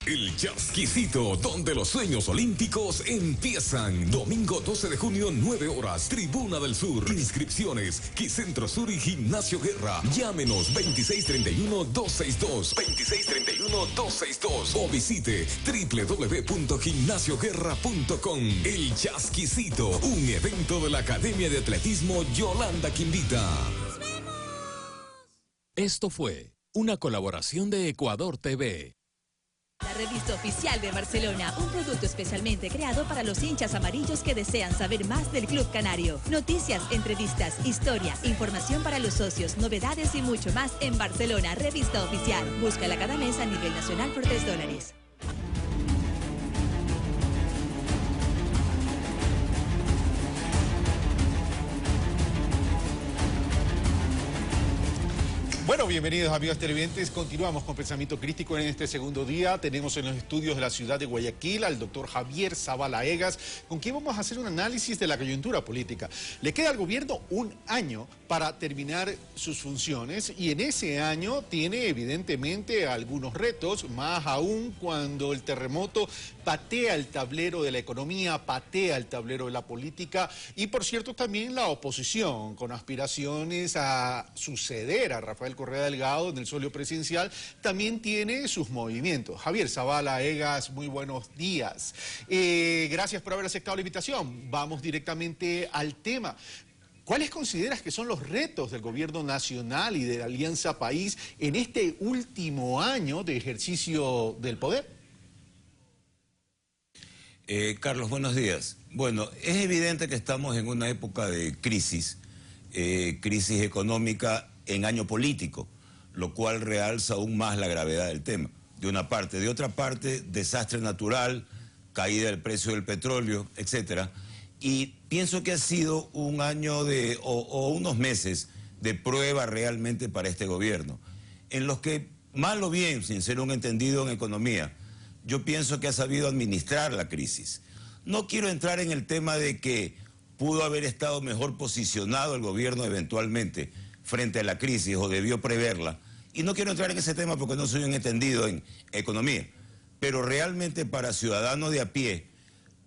El Chasquicito, donde los sueños olímpicos empiezan. Domingo 12 de junio, 9 horas, Tribuna del Sur. Inscripciones, Quicentro Sur y Gimnasio Guerra. Llámenos 2631-262, 2631-262 o visite www.gimnasioguerra.com. El Chasquicito, un evento de la Academia de Atletismo Yolanda Quimbita. Esto fue una colaboración de Ecuador TV. La revista oficial de Barcelona, un producto especialmente creado para los hinchas amarillos que desean saber más del Club Canario. Noticias, entrevistas, historia, información para los socios, novedades y mucho más en Barcelona, revista oficial. Búscala cada mes a nivel nacional por $3. Bueno, bienvenidos amigos televidentes. Continuamos con Pensamiento Crítico en este segundo día. Tenemos en los estudios de la ciudad de Guayaquil al doctor Javier Zavala Egas, con quien vamos a hacer un análisis de la coyuntura política. Le queda al gobierno un año para terminar sus funciones y en ese año tiene evidentemente algunos retos, más aún cuando el terremoto patea el tablero de la economía, patea el tablero de la política y por cierto también la oposición, con aspiraciones a suceder a Rafael Correa Delgado en el solio presidencial, también tiene sus movimientos. Javier Zavala Egas, muy buenos días. Gracias por haber aceptado la invitación. Vamos directamente al tema. ¿Cuáles consideras que son los retos del gobierno nacional y de la Alianza País en este último año de ejercicio del poder? Carlos, buenos días. Bueno, es evidente que estamos en una época de crisis económica en año político, lo cual realza aún más la gravedad del tema, de una parte. De otra parte, desastre natural, caída del precio del petróleo, etcétera. Y pienso que ha sido un año o unos meses de prueba realmente para este gobierno, en los que, mal o bien, sin ser un entendido en economía, yo pienso que ha sabido administrar la crisis. No quiero entrar en el tema de que pudo haber estado mejor posicionado el gobierno eventualmente frente a la crisis o debió preverla. Y no quiero entrar en ese tema porque no soy un entendido en economía. Pero realmente para ciudadanos de a pie,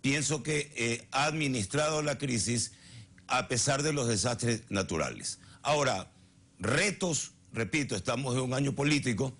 pienso que ha administrado la crisis a pesar de los desastres naturales. Ahora, retos, repito, estamos en un año político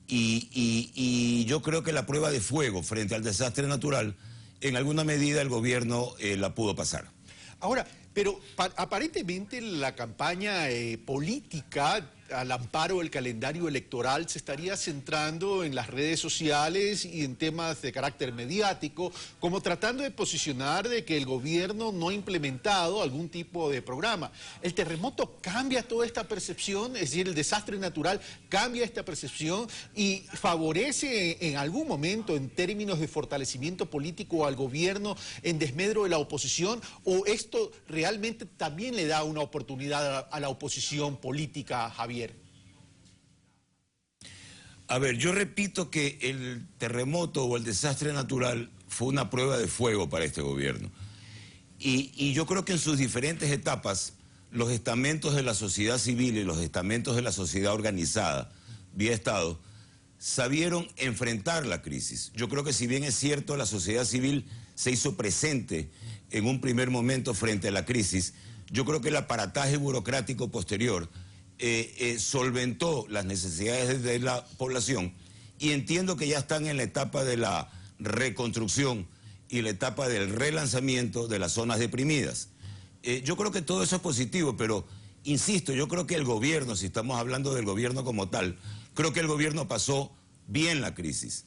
y yo creo que la prueba de fuego frente al desastre natural, en alguna medida el gobierno la pudo pasar. Ahora, pero aparentemente la campaña política al amparo del calendario electoral se estaría centrando en las redes sociales y en temas de carácter mediático, como tratando de posicionar de que el gobierno no ha implementado algún tipo de programa. ¿El terremoto cambia toda esta percepción? Es decir, el desastre natural cambia esta percepción y favorece en algún momento en términos de fortalecimiento político al gobierno en desmedro de la oposición, o esto realmente también le da una oportunidad a la oposición política, Javier? A ver, yo repito que el terremoto o el desastre natural fue una prueba de fuego para este gobierno. Y yo creo que en sus diferentes etapas, los estamentos de la sociedad civil y los estamentos de la sociedad organizada, vía Estado, sabieron enfrentar la crisis. Yo creo que si bien es cierto, la sociedad civil se hizo presente en un primer momento frente a la crisis, yo creo que el aparataje burocrático posterior solventó las necesidades de la población y entiendo que ya están en la etapa de la reconstrucción y la etapa del relanzamiento de las zonas deprimidas. Yo creo que todo eso es positivo, pero insisto, yo creo que el gobierno, si estamos hablando del gobierno como tal, creo que el gobierno pasó bien la crisis.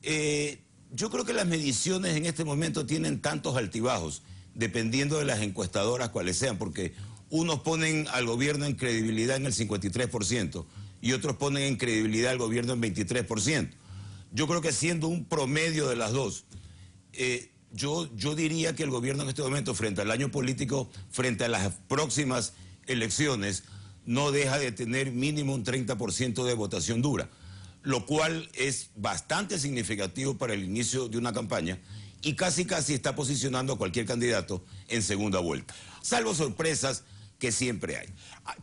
Yo creo que las mediciones en este momento tienen tantos altibajos, dependiendo de las encuestadoras cuales sean, porque unos ponen al gobierno en credibilidad en el 53% y otros ponen en credibilidad al gobierno en 23%. Yo creo que siendo un promedio de las dos, yo diría que el gobierno en este momento, frente al año político, frente a las próximas elecciones, no deja de tener mínimo un 30% de votación dura, lo cual es bastante significativo para el inicio de una campaña y casi está posicionando a cualquier candidato en segunda vuelta. Salvo sorpresas que siempre hay.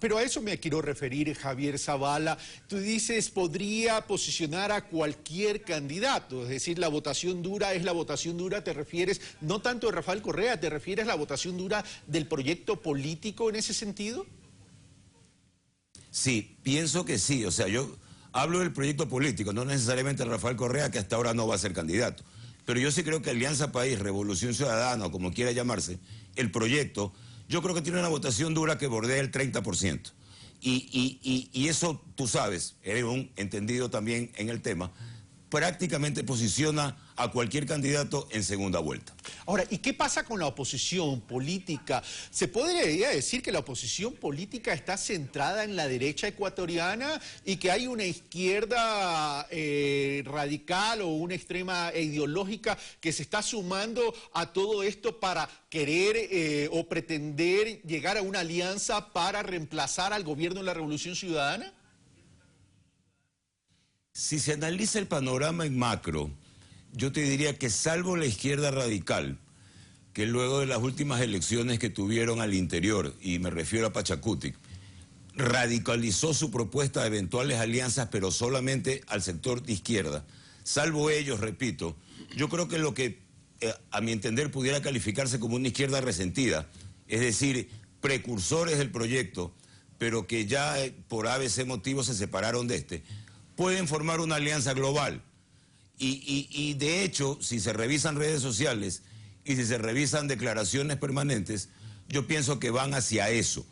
Pero a eso me quiero referir, Javier Zavala. Tú dices, podría posicionar a cualquier candidato, es decir, la votación dura es la votación dura, te refieres no tanto de Rafael Correa, te refieres a la votación dura del proyecto político en ese sentido. Sí, pienso que sí, o sea, yo hablo del proyecto político, no necesariamente Rafael Correa, que hasta ahora no va a ser candidato, pero yo sí creo que Alianza País, Revolución Ciudadana, o como quiera llamarse, el proyecto, yo creo que tiene una votación dura que bordea el 30%. Y eso, tú sabes, eres un entendido también en el tema, prácticamente posiciona a cualquier candidato en segunda vuelta. Ahora, ¿y qué pasa con la oposición política? ¿Se podría decir que la oposición política está centrada en la derecha ecuatoriana y que hay una izquierda radical o una extrema ideológica que se está sumando a todo esto para querer o pretender llegar a una alianza para reemplazar al gobierno de la Revolución Ciudadana? Si se analiza el panorama en macro, yo te diría que salvo la izquierda radical, que luego de las últimas elecciones que tuvieron al interior, y me refiero a Pachacutic, radicalizó su propuesta de eventuales alianzas, pero solamente al sector de izquierda. Salvo ellos, repito, yo creo que lo que, a mi entender, pudiera calificarse como una izquierda resentida, es decir, precursores del proyecto, pero que ya por ABC motivos se separaron de este, pueden formar una alianza global. Y de hecho, si se revisan redes sociales y si se revisan declaraciones permanentes, yo pienso que van hacia eso.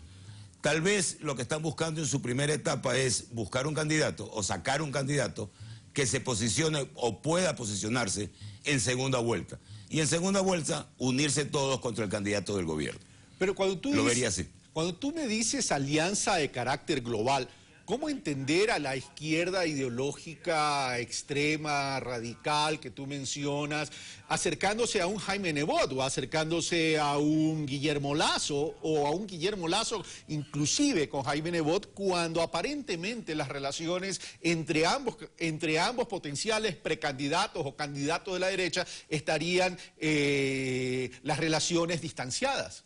Tal vez lo que están buscando en su primera etapa es buscar un candidato o sacar un candidato que se posicione o pueda posicionarse en segunda vuelta. Y en segunda vuelta, unirse todos contra el candidato del gobierno. Pero cuando tú lo vería así. Cuando tú me dices alianza de carácter global, ¿cómo entender a la izquierda ideológica, extrema, radical que tú mencionas, acercándose a un Jaime Nebot o acercándose a un Guillermo Lasso o a un Guillermo Lasso inclusive con Jaime Nebot, cuando aparentemente las relaciones entre ambos potenciales precandidatos o candidatos de la derecha estarían las relaciones distanciadas?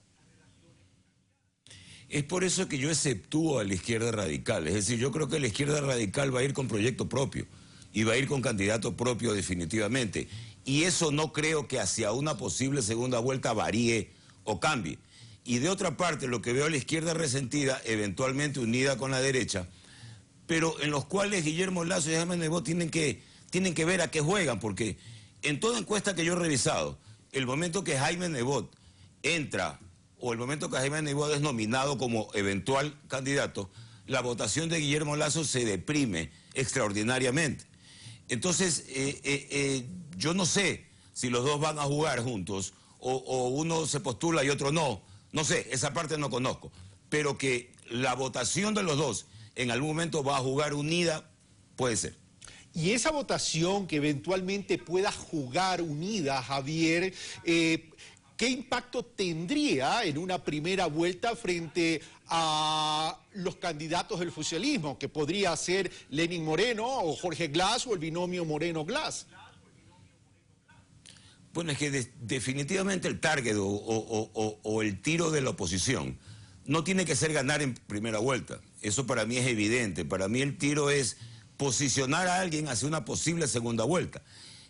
Es por eso que yo exceptúo a la izquierda radical. Es decir, yo creo que la izquierda radical va a ir con proyecto propio y va a ir con candidato propio definitivamente. Y eso no creo que hacia una posible segunda vuelta varíe o cambie. Y de otra parte, lo que veo a la izquierda resentida, eventualmente unida con la derecha, pero en los cuales Guillermo Lasso y Jaime Nebot tienen que ver a qué juegan, porque en toda encuesta que yo he revisado, el momento que Jaime Nebot entra o el momento que Jaime Nebot es nominado como eventual candidato, la votación de Guillermo Lasso se deprime extraordinariamente. Entonces, yo no sé si los dos van a jugar juntos o uno se postula y otro no. No sé, esa parte no conozco. Pero que la votación de los dos en algún momento va a jugar unida, puede ser. Y esa votación que eventualmente pueda jugar unida, Javier, ¿qué impacto tendría en una primera vuelta frente a los candidatos del oficialismo, que podría ser Lenín Moreno o Jorge Glass o el binomio Moreno-Glass? Bueno, es que definitivamente el target o el tiro de la oposición no tiene que ser ganar en primera vuelta. Eso para mí es evidente. Para mí el tiro es posicionar a alguien hacia una posible segunda vuelta.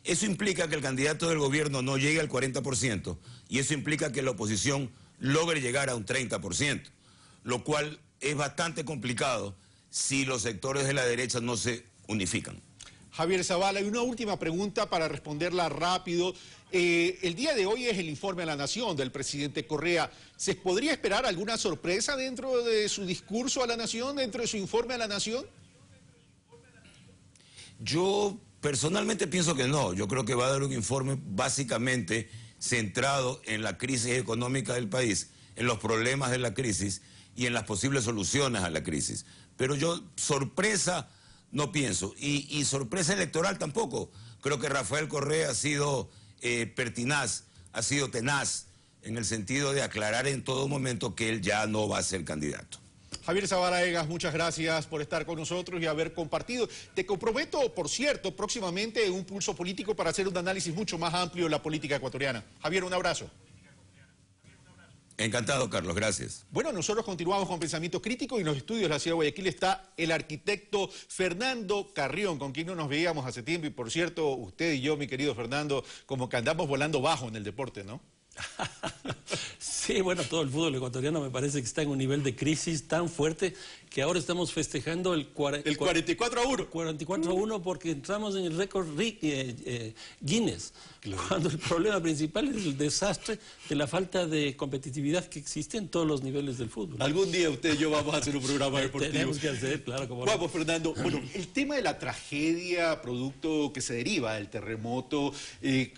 Eso implica que el candidato del gobierno no llegue al 40% y eso implica que la oposición logre llegar a un 30%, lo cual es bastante complicado si los sectores de la derecha no se unifican. Javier Zavala, y una última pregunta para responderla rápido. El día de hoy es el informe a la Nación del presidente Correa. ¿Se podría esperar alguna sorpresa dentro de su discurso a la Nación, dentro de su informe a la Nación? Yo personalmente pienso que no. Yo creo que va a dar un informe básicamente centrado en la crisis económica del país, en los problemas de la crisis y en las posibles soluciones a la crisis. Pero yo sorpresa no pienso. Y sorpresa electoral tampoco. Creo que Rafael Correa ha sido pertinaz, ha sido tenaz, en el sentido de aclarar en todo momento que él ya no va a ser candidato. Javier Zavala Egas, muchas gracias por estar con nosotros y haber compartido. Te comprometo, por cierto, próximamente en un pulso político para hacer un análisis mucho más amplio de la política ecuatoriana. Javier, un abrazo. Encantado, Carlos, gracias. Bueno, nosotros continuamos con Pensamiento Crítico y en los estudios de la ciudad de Guayaquil está el arquitecto Fernando Carrión, con quien no nos veíamos hace tiempo. Y por cierto, usted y yo, mi querido Fernando, como que andamos volando bajo en el deporte, ¿no? Sí, bueno, todo el fútbol ecuatoriano me parece que está en un nivel de crisis tan fuerte que ahora estamos festejando el 44-1. 44-1 porque entramos en el récord Guinness, cuando el problema principal es el desastre de la falta de competitividad que existe en todos los niveles del fútbol. Algún día usted y yo vamos a hacer un programa deportivo. Tenemos que hacer, claro. Como Vamos, Fernando. Bueno, el tema de la tragedia, producto que se deriva del terremoto,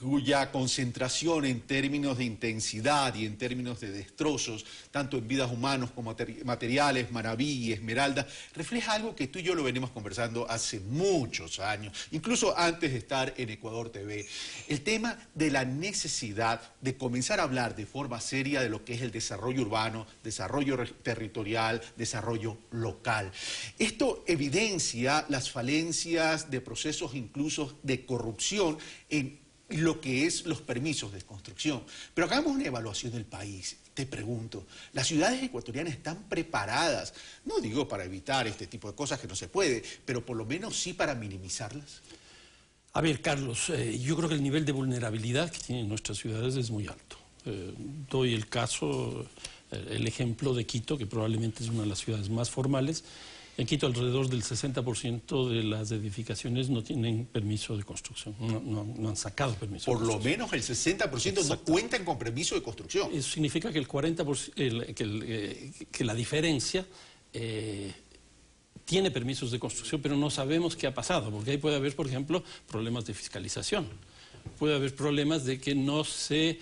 cuya concentración en términos de intensidad y en términos de destrozos, tanto en vidas humanas como materiales, Maraví y Esmeralda, refleja algo que tú y yo lo venimos conversando hace muchos años, incluso antes de estar en Ecuador TV. El tema de la necesidad de comenzar a hablar de forma seria de lo que es el desarrollo urbano, desarrollo territorial, desarrollo local. Esto evidencia las falencias de procesos incluso de corrupción en lo que es los permisos de construcción. Pero hagamos una evaluación del país. Te pregunto, ¿las ciudades ecuatorianas están preparadas? No digo para evitar este tipo de cosas que no se puede, pero por lo menos sí para minimizarlas. A ver, Carlos, yo creo que el nivel de vulnerabilidad que tienen nuestras ciudades es muy alto. Doy el caso, el ejemplo de Quito, que probablemente es una de las ciudades más formales. En Quito alrededor del 60% de las edificaciones no tienen permiso de construcción, no han sacado permiso. Por lo menos el 60% no cuentan con permiso de construcción. Eso significa que el 40%, que la diferencia tiene permisos de construcción, pero no sabemos qué ha pasado, porque ahí puede haber, por ejemplo, problemas de fiscalización. Puede haber problemas de que no se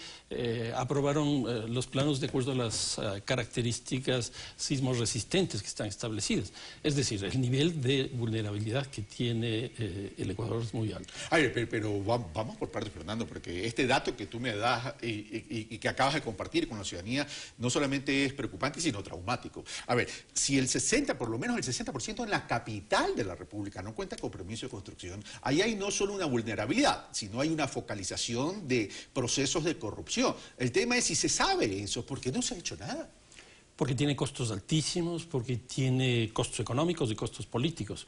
aprobaron los planos de acuerdo a las características sismos resistentes que están establecidas. Es decir, el nivel de vulnerabilidad que tiene el Ecuador es muy alto. A ver, pero vamos por parte, Fernando, porque este dato que tú me das y que acabas de compartir con la ciudadanía no solamente es preocupante, sino traumático. A ver, si el 60%, por lo menos el 60% en la capital de la República no cuenta con permiso de construcción, ahí hay no solo una vulnerabilidad, sino hay una focalización de procesos de corrupción. El tema es si se sabe eso, ¿por qué no se ha hecho nada? Porque tiene costos altísimos, porque tiene costos económicos y costos políticos.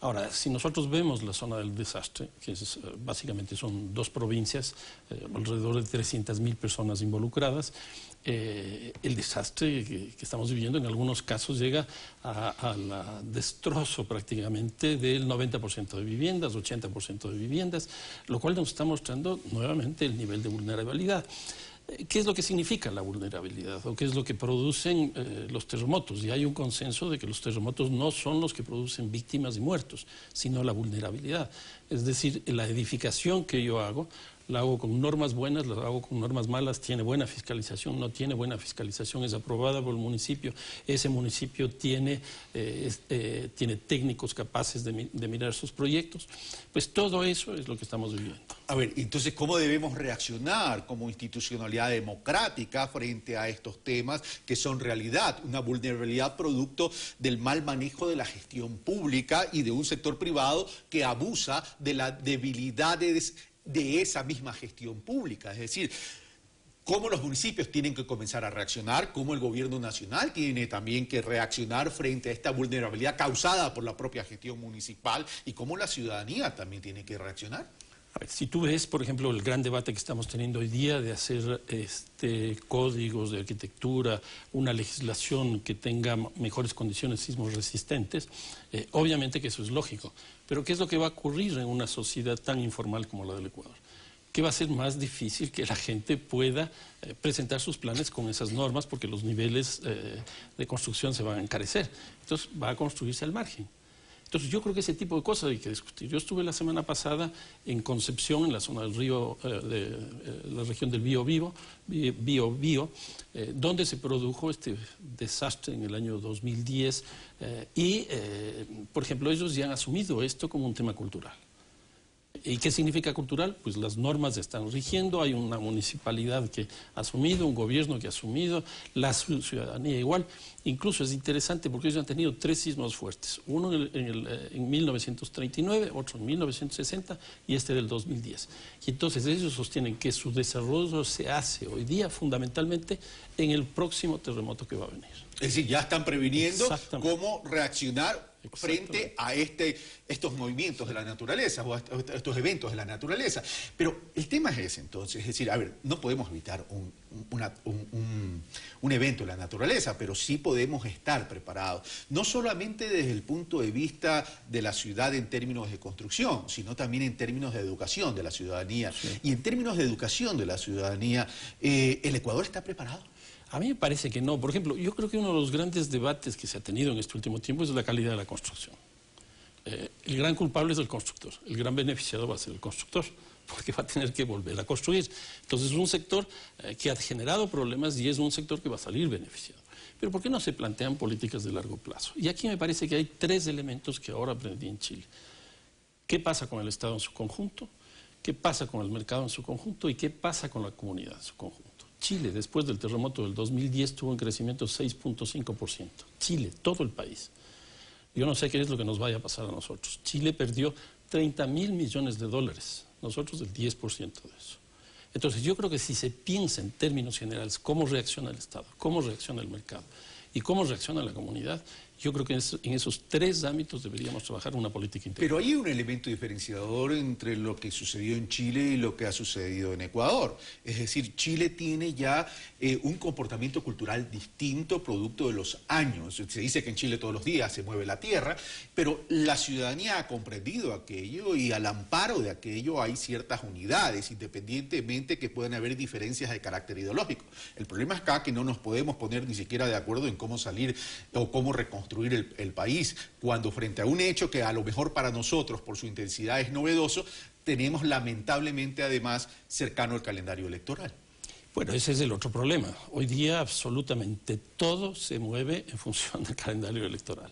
Ahora, si nosotros vemos la zona del desastre, que básicamente son dos provincias, alrededor de 300.000 personas involucradas, el desastre que estamos viviendo en algunos casos llega al destrozo prácticamente del 90% de viviendas, 80% de viviendas, lo cual nos está mostrando nuevamente el nivel de vulnerabilidad. ¿Qué es lo que significa la vulnerabilidad? ¿O qué es lo que producen los terremotos? Y hay un consenso de que los terremotos no son los que producen víctimas y muertos, sino la vulnerabilidad. Es decir, la edificación que yo hago, la hago con normas buenas, la hago con normas malas, tiene buena fiscalización, no tiene buena fiscalización, es aprobada por el municipio, ese municipio tiene técnicos capaces de mirar sus proyectos. Pues todo eso es lo que estamos viviendo. A ver, entonces, ¿cómo debemos reaccionar como institucionalidad democrática frente a estos temas que son realidad? Una vulnerabilidad producto del mal manejo de la gestión pública y de un sector privado que abusa de la debilidad de esa misma gestión pública. Es decir, cómo los municipios tienen que comenzar a reaccionar, cómo el gobierno nacional tiene también que reaccionar frente a esta vulnerabilidad causada por la propia gestión municipal y cómo la ciudadanía también tiene que reaccionar. A ver, si tú ves, por ejemplo, el gran debate que estamos teniendo hoy día de hacer códigos de arquitectura, una legislación que tenga mejores condiciones sismos resistentes, obviamente que eso es lógico. Pero ¿qué es lo que va a ocurrir en una sociedad tan informal como la del Ecuador? Que va a ser más difícil que la gente pueda presentar sus planes con esas normas porque los niveles de construcción se van a encarecer. Entonces va a construirse al margen. Entonces yo creo que ese tipo de cosas hay que discutir. Yo estuve la semana pasada en Concepción, en la zona del río, de la región del Biobío, donde se produjo este desastre en el año 2010 por ejemplo, ellos ya han asumido esto como un tema cultural. ¿Y qué significa cultural? Pues las normas están rigiendo, hay una municipalidad que ha asumido, un gobierno que ha asumido, la ciudadanía igual. Incluso es interesante porque ellos han tenido 3 sismos fuertes, uno en 1939, otro en 1960 y este del 2010. Y entonces ellos sostienen que su desarrollo se hace hoy día fundamentalmente en el próximo terremoto que va a venir. Es decir, ya están previniendo cómo reaccionar frente a estos movimientos de la naturaleza o a estos eventos de la naturaleza. Pero el tema es ese, entonces, es decir, a ver, no podemos evitar un evento de la naturaleza, pero sí podemos estar preparados, no solamente desde el punto de vista de la ciudad en términos de construcción, sino también en términos de educación de la ciudadanía. Sí. Y en términos de educación de la ciudadanía, ¿el Ecuador está preparado? A mí me parece que no. Por ejemplo, yo creo que uno de los grandes debates que se ha tenido en este último tiempo es la calidad de la construcción. El gran culpable es el constructor, el gran beneficiado va a ser el constructor, porque va a tener que volver a construir. Entonces es un sector que ha generado problemas y es un sector que va a salir beneficiado. Pero ¿por qué no se plantean políticas de largo plazo? Y aquí me parece que hay 3 elementos que ahora aprendí en Chile. ¿Qué pasa con el Estado en su conjunto? ¿Qué pasa con el mercado en su conjunto? ¿Y qué pasa con la comunidad en su conjunto? Chile, después del terremoto del 2010, tuvo un crecimiento de 6.5%. Chile, todo el país. Yo no sé qué es lo que nos vaya a pasar a nosotros. Chile perdió 30.000 millones de dólares, nosotros el 10% de eso. Entonces yo creo que si se piensa en términos generales cómo reacciona el Estado, cómo reacciona el mercado y cómo reacciona la comunidad, yo creo que en esos 3 ámbitos deberíamos trabajar una política integral. Pero hay un elemento diferenciador entre lo que sucedió en Chile y lo que ha sucedido en Ecuador. Es decir, Chile tiene ya un comportamiento cultural distinto producto de los años. Se dice que en Chile todos los días se mueve la tierra, pero la ciudadanía ha comprendido aquello y al amparo de aquello hay ciertas unidades, independientemente que puedan haber diferencias de carácter ideológico. El problema es acá que no nos podemos poner ni siquiera de acuerdo en cómo salir o cómo reconstruir el país, cuando frente a un hecho que a lo mejor para nosotros por su intensidad es novedoso, tenemos lamentablemente además cercano el calendario electoral. Bueno, ese es el otro problema. Hoy día absolutamente todo se mueve en función del calendario electoral.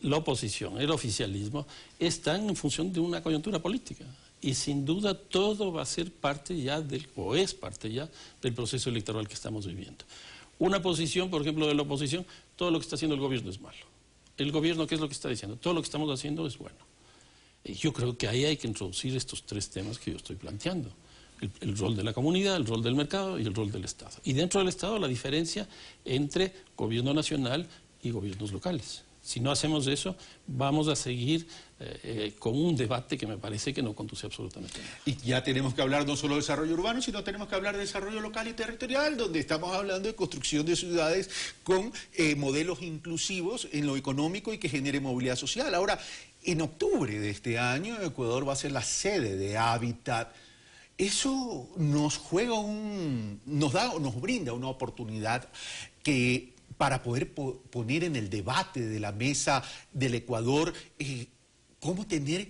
La oposición, el oficialismo están en función de una coyuntura política y sin duda todo va a ser parte ya o es parte ya del proceso electoral que estamos viviendo. Una posición, por ejemplo, de la oposición, todo lo que está haciendo el gobierno es malo. El gobierno, ¿qué es lo que está diciendo? Todo lo que estamos haciendo es bueno. Y yo creo que ahí hay que introducir estos 3 temas que yo estoy planteando. El rol de la comunidad, el rol del mercado y el rol del Estado. Y dentro del Estado la diferencia entre gobierno nacional y gobiernos locales. Si no hacemos eso, vamos a seguir con un debate que me parece que no conduce absolutamente a nada. Y ya tenemos que hablar no solo de desarrollo urbano, sino tenemos que hablar de desarrollo local y territorial, donde estamos hablando de construcción de ciudades con modelos inclusivos en lo económico y que genere movilidad social. Ahora, en octubre de este año, Ecuador va a ser la sede de Hábitat. Eso nos brinda una oportunidad para poder poner en el debate de la mesa del Ecuador cómo tener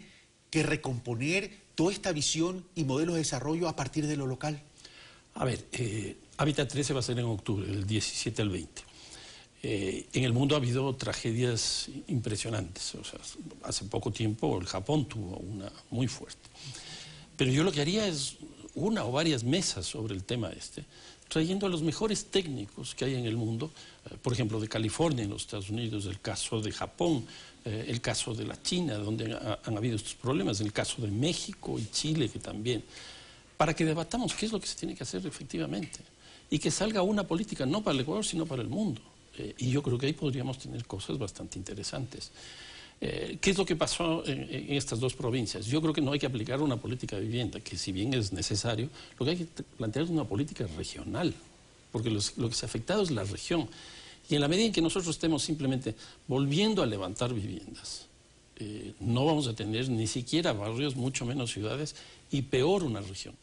que recomponer toda esta visión y modelos de desarrollo a partir de lo local. A ver, Hábitat 13 va a ser en octubre, del 17 al 20. En el mundo ha habido tragedias impresionantes. O sea, hace poco tiempo el Japón tuvo una muy fuerte. Pero yo lo que haría es una o varias mesas sobre el tema trayendo a los mejores técnicos que hay en el mundo, por ejemplo, de California en los Estados Unidos, el caso de Japón, el caso de la China, donde han habido estos problemas, el caso de México y Chile, que también, para que debatamos qué es lo que se tiene que hacer efectivamente y que salga una política no para el Ecuador, sino para el mundo. Y yo creo que ahí podríamos tener cosas bastante interesantes. ¿Qué es lo que pasó en estas 2 provincias? Yo creo que no hay que aplicar una política de vivienda, que si bien es necesario, lo que hay que plantear es una política regional, porque lo que se ha afectado es la región. Y en la medida en que nosotros estemos simplemente volviendo a levantar viviendas, no vamos a tener ni siquiera barrios, mucho menos ciudades, y peor una región.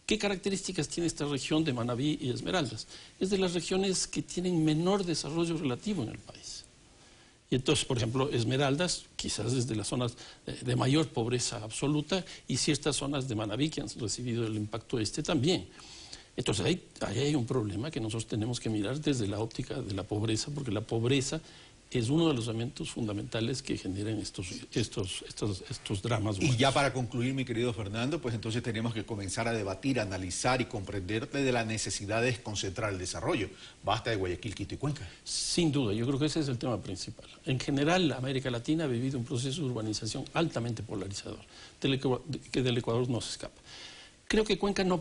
¿Qué características tiene esta región de Manabí y Esmeraldas? Es de las regiones que tienen menor desarrollo relativo en el país. Y entonces, por ejemplo, Esmeraldas, quizás desde las zonas de mayor pobreza absoluta, y ciertas zonas de Manabí que han recibido el impacto también. Entonces, ahí hay un problema que nosotros tenemos que mirar desde la óptica de la pobreza, porque la pobreza es uno de los elementos fundamentales que generan estos dramas humanos. Y ya para concluir, mi querido Fernando, pues entonces tenemos que comenzar a debatir, analizar y comprender de la necesidad de desconcentrar el desarrollo. Basta de Guayaquil, Quito y Cuenca. Sin duda, yo creo que ese es el tema principal. En general, América Latina ha vivido un proceso de urbanización altamente polarizador, que del Ecuador no se escapa. Creo que Cuenca no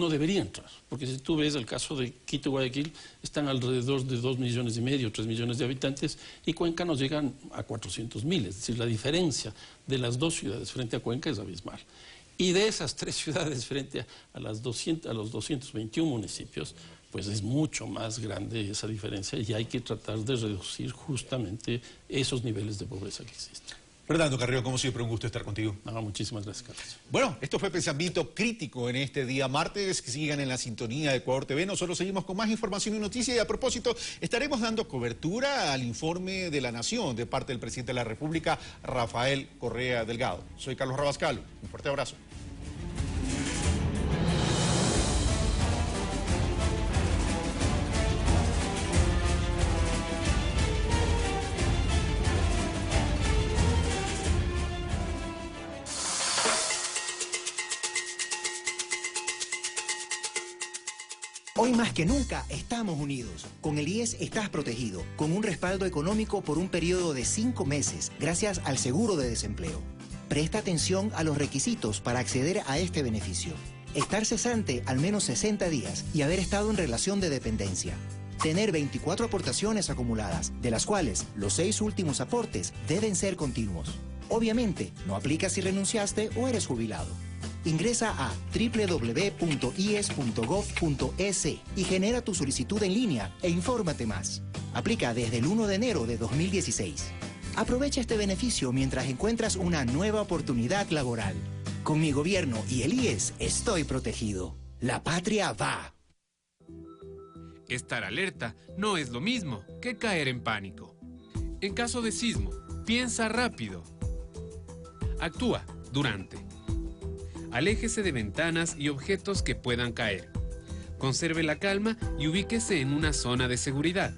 debería entrar, porque si tú ves el caso de Quito y Guayaquil, están alrededor de 2,5 millones, 3 millones de habitantes, y Cuenca nos llegan a 400.000, es decir, la diferencia de las dos ciudades frente a Cuenca es abismal. Y de esas 3 ciudades frente a los 221 municipios, pues es mucho más grande esa diferencia y hay que tratar de reducir justamente esos niveles de pobreza que existen. Fernando Carrillo, como siempre, un gusto estar contigo. Muchísimas gracias, Carlos. Bueno, esto fue Pensamiento Crítico en este día martes. Que sigan en la sintonía de Ecuador TV. Nosotros seguimos con más información y noticias. Y a propósito, estaremos dando cobertura al informe de la Nación de parte del presidente de la República, Rafael Correa Delgado. Soy Carlos Rabascal. Un fuerte abrazo. Hoy más que nunca estamos unidos. Con el IES estás protegido, con un respaldo económico por un periodo de 5 meses, gracias al seguro de desempleo. Presta atención a los requisitos para acceder a este beneficio. Estar cesante al menos 60 días y haber estado en relación de dependencia. Tener 24 aportaciones acumuladas, de las cuales los 6 últimos aportes deben ser continuos. Obviamente, no aplica si renunciaste o eres jubilado. Ingresa a www.ies.gov.es y genera tu solicitud en línea e infórmate más. Aplica desde el 1 de enero de 2016. Aprovecha este beneficio mientras encuentras una nueva oportunidad laboral. Con mi gobierno y el IES estoy protegido. La patria va. Estar alerta no es lo mismo que caer en pánico. En caso de sismo, piensa rápido. Actúa durante. Aléjese de ventanas y objetos que puedan caer. Conserve la calma y ubíquese en una zona de seguridad.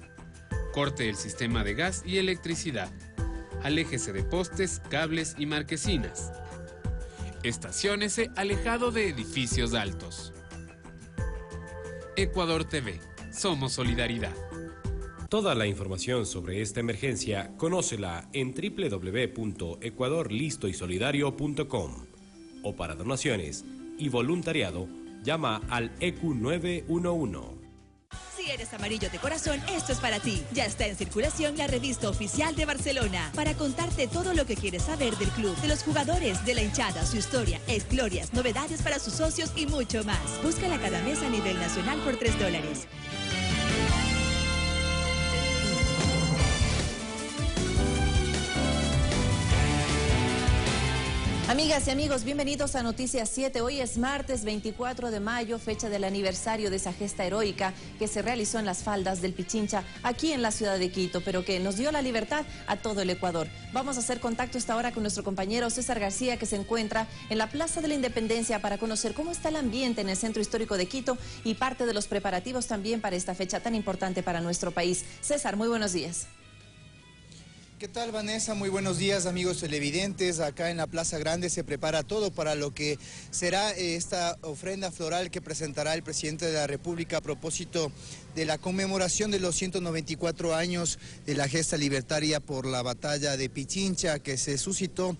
Corte el sistema de gas y electricidad. Aléjese de postes, cables y marquesinas. Estaciónese alejado de edificios altos. Ecuador TV. Somos solidaridad. Toda la información sobre esta emergencia, conócela en www.ecuadorlistoysolidario.com. O para donaciones y voluntariado, llama al EQ 911. Si eres amarillo de corazón, esto es para ti. Ya está en circulación la revista oficial de Barcelona para contarte todo lo que quieres saber del club, de los jugadores, de la hinchada, su historia, glorias, novedades para sus socios y mucho más. Búscala cada mes a nivel nacional por $3. Amigas y amigos, bienvenidos a Noticias 7. Hoy es martes 24 de mayo, fecha del aniversario de esa gesta heroica que se realizó en las faldas del Pichincha, aquí en la ciudad de Quito, pero que nos dio la libertad a todo el Ecuador. Vamos a hacer contacto esta hora con nuestro compañero César García, que se encuentra en la Plaza de la Independencia para conocer cómo está el ambiente en el centro histórico de Quito y parte de los preparativos también para esta fecha tan importante para nuestro país. César, muy buenos días. ¿Qué tal, Vanessa? Muy buenos días, amigos televidentes. Acá en la Plaza Grande se prepara todo para lo que será esta ofrenda floral que presentará el presidente de la República a propósito de la conmemoración de los 194 años de la gesta libertaria por la batalla de Pichincha, que se suscitó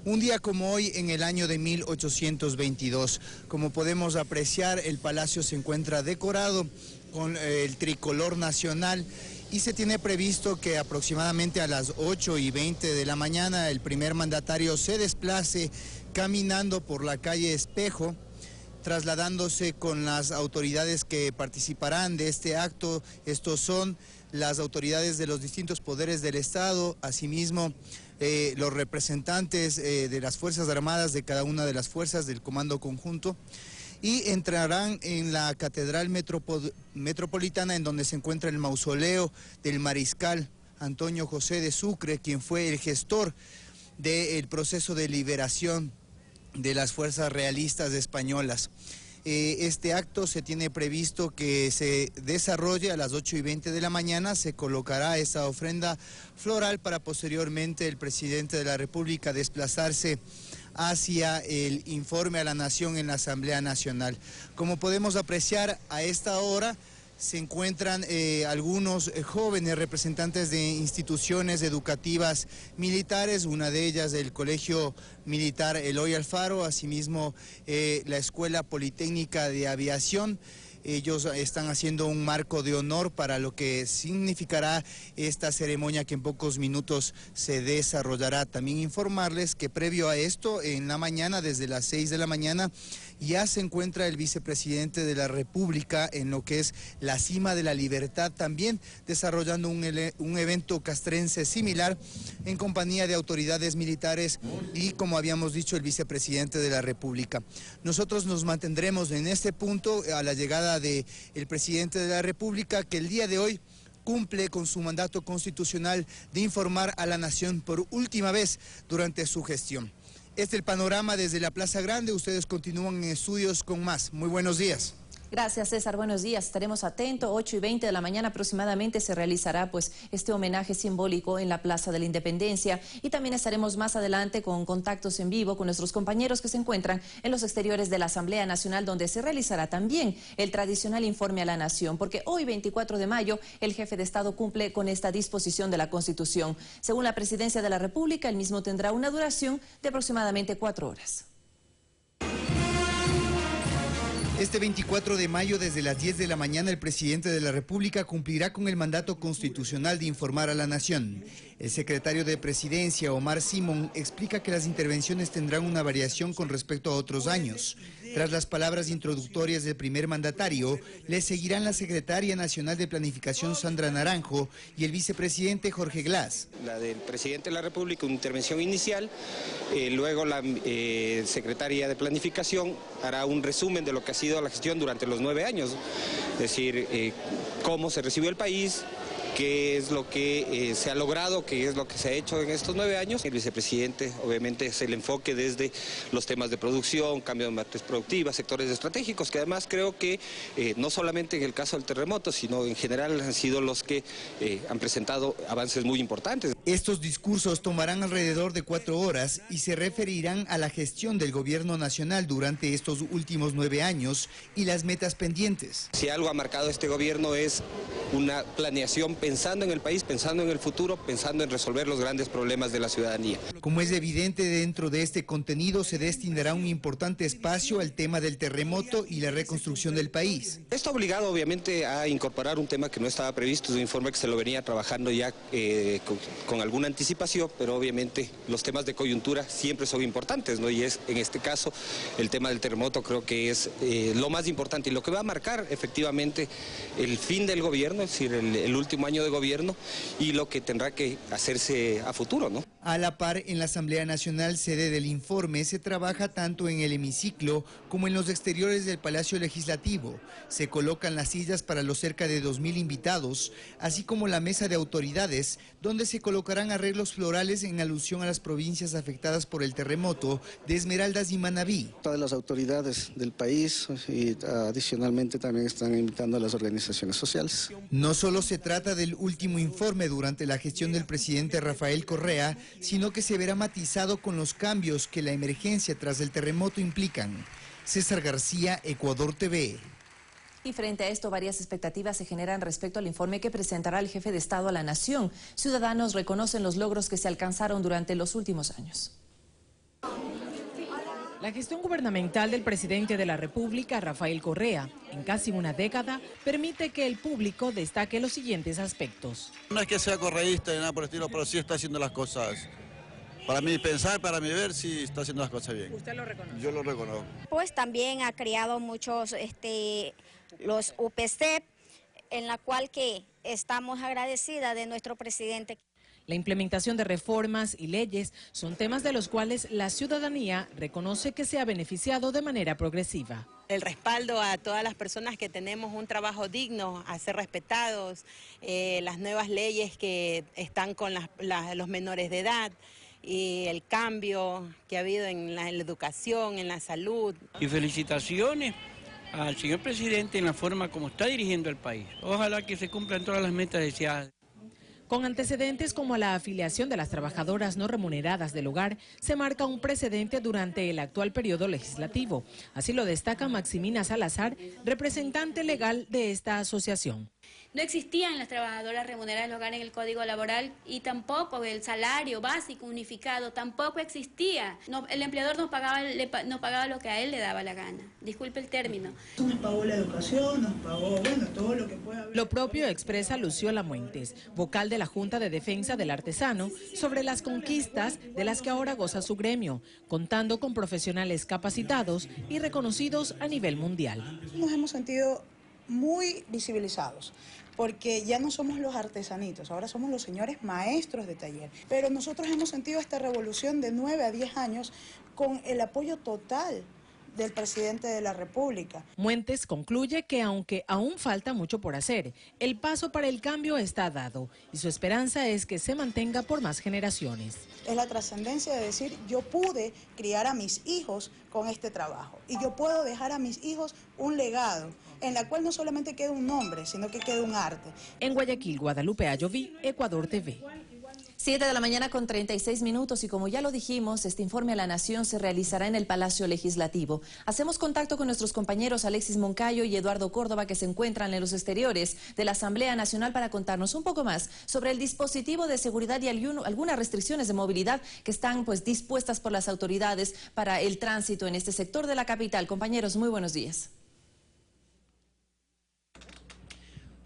un día como hoy en el año de 1822. Como podemos apreciar, el palacio se encuentra decorado con el tricolor nacional y se tiene previsto que aproximadamente a las 8:20 de la mañana el primer mandatario se desplace caminando por la calle Espejo, trasladándose con las autoridades que participarán de este acto. Estos son las autoridades de los distintos poderes del Estado, asimismo los representantes de las Fuerzas Armadas, de cada una de las fuerzas del Comando Conjunto, y entrarán en la Catedral Metropolitana, en donde se encuentra el mausoleo del mariscal Antonio José de Sucre, quien fue el gestor del proceso de liberación de las fuerzas realistas españolas. Este acto se tiene previsto que se desarrolle a las 8:20 de la mañana. Se colocará esa ofrenda floral para posteriormente el presidente de la República desplazarse hacia el informe a la Nación en la Asamblea Nacional. Como podemos apreciar, a esta hora se encuentran algunos jóvenes representantes de instituciones educativas militares, una de ellas el Colegio Militar Eloy Alfaro, asimismo la Escuela Politécnica de Aviación. Ellos están haciendo un marco de honor para lo que significará esta ceremonia que en pocos minutos se desarrollará. También informarles que previo a esto, en la mañana, desde las 6 de la mañana, ya se encuentra el vicepresidente de la República en lo que es la Cima de la Libertad, también desarrollando un evento castrense similar en compañía de autoridades militares y, como habíamos dicho, el vicepresidente de la República. Nosotros nos mantendremos en este punto a la llegada del presidente de la República, que el día de hoy cumple con su mandato constitucional de informar a la nación por última vez durante su gestión. Este es el panorama desde la Plaza Grande. Ustedes continúan en estudios con más. Muy buenos días. Gracias, César. Buenos días. Estaremos atentos. 8:20 de la mañana aproximadamente se realizará pues este homenaje simbólico en la Plaza de la Independencia, y también estaremos más adelante con contactos en vivo con nuestros compañeros que se encuentran en los exteriores de la Asamblea Nacional, donde se realizará también el tradicional informe a la Nación, porque hoy, 24 de mayo, el jefe de Estado cumple con esta disposición de la Constitución. Según la Presidencia de la República, el mismo tendrá una duración de aproximadamente 4 horas. Este 24 de mayo, desde las 10 de la mañana, el presidente de la República cumplirá con el mandato constitucional de informar a la nación. El secretario de Presidencia, Omar Simón, explica que las intervenciones tendrán una variación con respecto a otros años. Tras las palabras introductorias del primer mandatario, le seguirán la secretaria nacional de Planificación, Sandra Naranjo, y el vicepresidente, Jorge Glass. La del presidente de la República, una intervención inicial, luego la secretaria de Planificación hará un resumen de lo que ha sido la gestión durante los 9 años, es decir, cómo se recibió el país, qué es lo que se ha logrado, qué es lo que se ha hecho en estos 9 años. El vicepresidente, obviamente, es el enfoque desde los temas de producción, cambio de matriz productiva, sectores estratégicos, que además creo que no solamente en el caso del terremoto, sino en general han sido los que han presentado avances muy importantes. Estos discursos tomarán alrededor de 4 horas y se referirán a la gestión del gobierno nacional durante estos últimos 9 años y las metas pendientes. Si algo ha marcado este gobierno es una planeación pensando en el país, pensando en el futuro, pensando en resolver los grandes problemas de la ciudadanía. Como es evidente, dentro de este contenido se destinará un importante espacio al tema del terremoto y la reconstrucción del país. Esto ha obligado obviamente a incorporar un tema que no estaba previsto, es un informe que se lo venía trabajando ya con alguna anticipación, pero obviamente los temas de coyuntura siempre son importantes, ¿no? Y es en este caso el tema del terremoto creo que es lo más importante y lo que va a marcar efectivamente el fin del gobierno, es decir, el último año de gobierno y lo que tendrá que hacerse a futuro, ¿no? A la par, en la Asamblea Nacional, sede del informe, se trabaja tanto en el hemiciclo como en los exteriores del Palacio Legislativo. Se colocan las sillas para los cerca de 2.000 invitados, así como la mesa de autoridades, donde se colocarán arreglos florales en alusión a las provincias afectadas por el terremoto de Esmeraldas y Manabí. Todas las autoridades del país y adicionalmente también están invitando a las organizaciones sociales. No solo se trata del último informe durante la gestión del presidente Rafael Correa, sino que se verá matizado con los cambios que la emergencia tras el terremoto implican. César García, Ecuador TV. Y frente a esto, varias expectativas se generan respecto al informe que presentará el jefe de Estado a la Nación. Ciudadanos reconocen los logros que se alcanzaron durante los últimos años. La gestión gubernamental del presidente de la República, Rafael Correa, en casi una década, permite que el público destaque los siguientes aspectos. No es que sea correísta ni nada por el estilo, pero sí está haciendo las cosas. Para mí pensar, para mí ver, sí está haciendo las cosas bien. ¿Usted lo reconoce? Yo lo reconozco. Pues también ha creado muchos, los UPC, en la cual que estamos agradecidas de nuestro presidente. La implementación de reformas y leyes son temas de los cuales la ciudadanía reconoce que se ha beneficiado de manera progresiva. El respaldo a todas las personas que tenemos un trabajo digno, a ser respetados, las nuevas leyes que están con los menores de edad y el cambio que ha habido en la educación, en la salud. Y felicitaciones al señor presidente en la forma como está dirigiendo el país. Ojalá que se cumplan todas las metas deseadas. Con antecedentes como la afiliación de las trabajadoras no remuneradas del hogar, se marca un precedente durante el actual periodo legislativo. Así lo destaca Maximina Salazar, representante legal de esta asociación. No existían las trabajadoras remuneradas del hogar en el Código Laboral y tampoco el salario básico unificado, tampoco existía. No, el empleador nos pagaba lo que a él le daba la gana. Disculpe el término. Nos pagó la educación, nos pagó, bueno, todo lo que pueda haber. Lo propio expresa Luciola Muentes, vocal de la Junta de Defensa del Artesano, sobre las conquistas de las que ahora goza su gremio, contando con profesionales capacitados y reconocidos a nivel mundial. Nos hemos sentido muy visibilizados, porque ya no somos los artesanitos, ahora somos los señores maestros de taller. Pero nosotros hemos sentido esta revolución de 9 a 10 años con el apoyo total del presidente de la República. Muentes concluye que aunque aún falta mucho por hacer, el paso para el cambio está dado y su esperanza es que se mantenga por más generaciones. Es la trascendencia de decir, yo pude criar a mis hijos con este trabajo y yo puedo dejar a mis hijos un legado en la cual no solamente queda un nombre, sino que queda un arte. En Guayaquil, Guadalupe Ayoví, Ecuador TV. 7 de la mañana con 36 minutos y como ya lo dijimos, este informe a la Nación se realizará en el Palacio Legislativo. Hacemos contacto con nuestros compañeros Alexis Moncayo y Eduardo Córdoba que se encuentran en los exteriores de la Asamblea Nacional para contarnos un poco más sobre el dispositivo de seguridad y algunas restricciones de movilidad que están dispuestas por las autoridades para el tránsito en este sector de la capital. Compañeros, muy buenos días.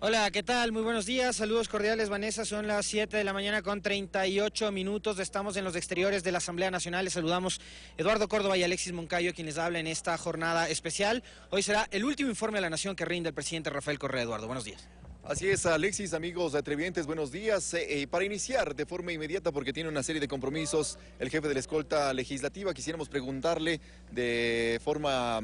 Hola, ¿qué tal? Muy buenos días, saludos cordiales, Vanessa, son las 7 de la mañana con 38 minutos, estamos en los exteriores de la Asamblea Nacional, les saludamos Eduardo Córdoba y Alexis Moncayo, quienes hablan en esta jornada especial. Hoy será el último informe a la Nación que rinde el presidente Rafael Correa. Eduardo, buenos días. Así es, Alexis, amigos televidentes, buenos días. Para iniciar de forma inmediata, porque tiene una serie de compromisos, el jefe de la escolta legislativa, quisiéramos preguntarle de forma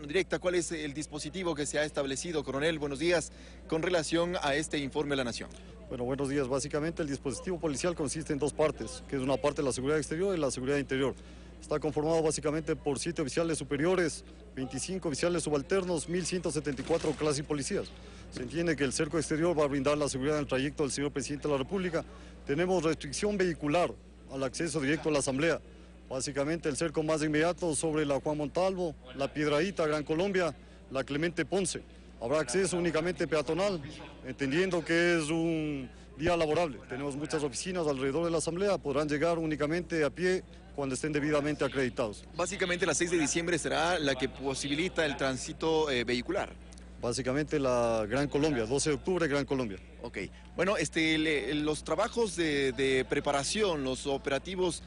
directa cuál es el dispositivo que se ha establecido, coronel, buenos días, con relación a este informe a la Nación. Bueno, buenos días. Básicamente el dispositivo policial consiste en dos partes, que es una parte de la seguridad exterior y la seguridad interior. Está conformado básicamente por 7 oficiales superiores, 25 oficiales subalternos, 1.174 clases y policías. Se entiende que el cerco exterior va a brindar la seguridad en el trayecto del señor presidente de la República. Tenemos restricción vehicular al acceso directo a la Asamblea. Básicamente el cerco más inmediato sobre la Juan Montalvo, la Piedradita, Gran Colombia, la Clemente Ponce. Habrá acceso únicamente peatonal, entendiendo que es un día laborable. Tenemos muchas oficinas alrededor de la Asamblea, podrán llegar únicamente a pie cuando estén debidamente acreditados. Básicamente la 6 de diciembre será la que posibilita el tránsito vehicular. Básicamente la Gran Colombia, 12 de octubre, Gran Colombia. Ok, bueno, los trabajos de preparación, los operativos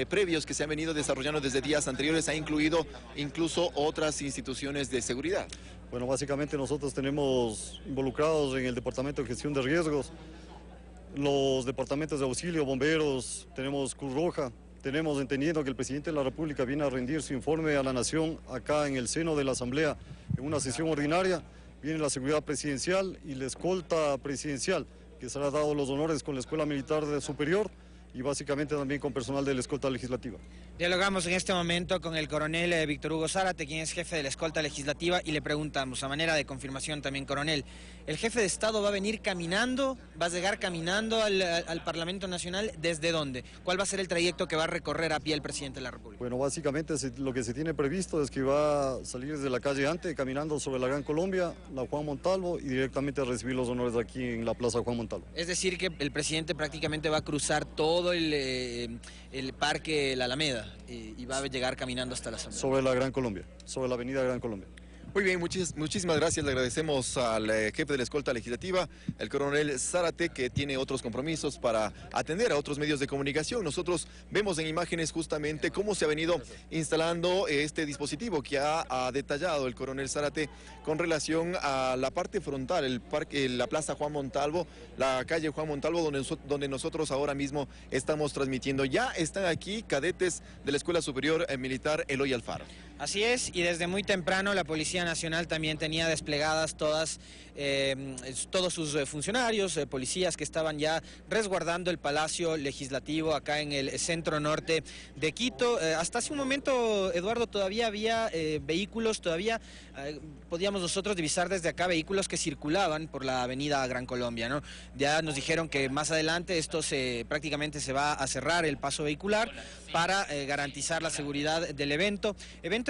previos que se han venido desarrollando desde días anteriores, ha incluido incluso otras instituciones de seguridad. Bueno, básicamente nosotros tenemos involucrados en el Departamento de Gestión de Riesgos, los departamentos de auxilio, bomberos, tenemos Cruz Roja, tenemos entendiendo que el presidente de la República viene a rendir su informe a la Nación acá en el seno de la Asamblea en una sesión ordinaria. Viene la seguridad presidencial y la escolta presidencial, que será dado los honores con la Escuela Militar Superior y básicamente también con personal de la escolta legislativa. Dialogamos en este momento con el coronel Víctor Hugo Zárate, quien es jefe de la escolta legislativa, y le preguntamos, a manera de confirmación también, coronel, ¿el jefe de Estado va a venir caminando, va a llegar caminando al Parlamento Nacional? ¿Desde dónde? ¿Cuál va a ser el trayecto que va a recorrer a pie el presidente de la República? Bueno, básicamente lo que se tiene previsto es que va a salir desde la calle Ante, caminando sobre la Gran Colombia, la Juan Montalvo, y directamente a recibir los honores aquí en la Plaza Juan Montalvo. Es decir, que el presidente prácticamente va a cruzar todo el parque La Alameda y va a llegar caminando hasta la Asamblea. Sobre la Gran Colombia, sobre la avenida Gran Colombia. Muy bien, muchísimas gracias. Le agradecemos al jefe de la escolta legislativa, el coronel Zárate, que tiene otros compromisos para atender a otros medios de comunicación. Nosotros vemos en imágenes justamente cómo se ha venido instalando este dispositivo que ha detallado el coronel Zárate con relación a la parte frontal, el parque, la Plaza Juan Montalvo, la calle Juan Montalvo, donde nosotros ahora mismo estamos transmitiendo. Ya están aquí cadetes de la Escuela Superior Militar Eloy Alfaro. Así es, y desde muy temprano la Policía Nacional también tenía desplegadas todos sus funcionarios, policías que estaban ya resguardando el Palacio Legislativo acá en el centro norte de Quito. Hasta hace un momento, Eduardo, todavía había vehículos, podíamos nosotros divisar desde acá vehículos que circulaban por la avenida Gran Colombia, ¿no? Ya nos dijeron que más adelante esto prácticamente se va a cerrar el paso vehicular para garantizar la seguridad del evento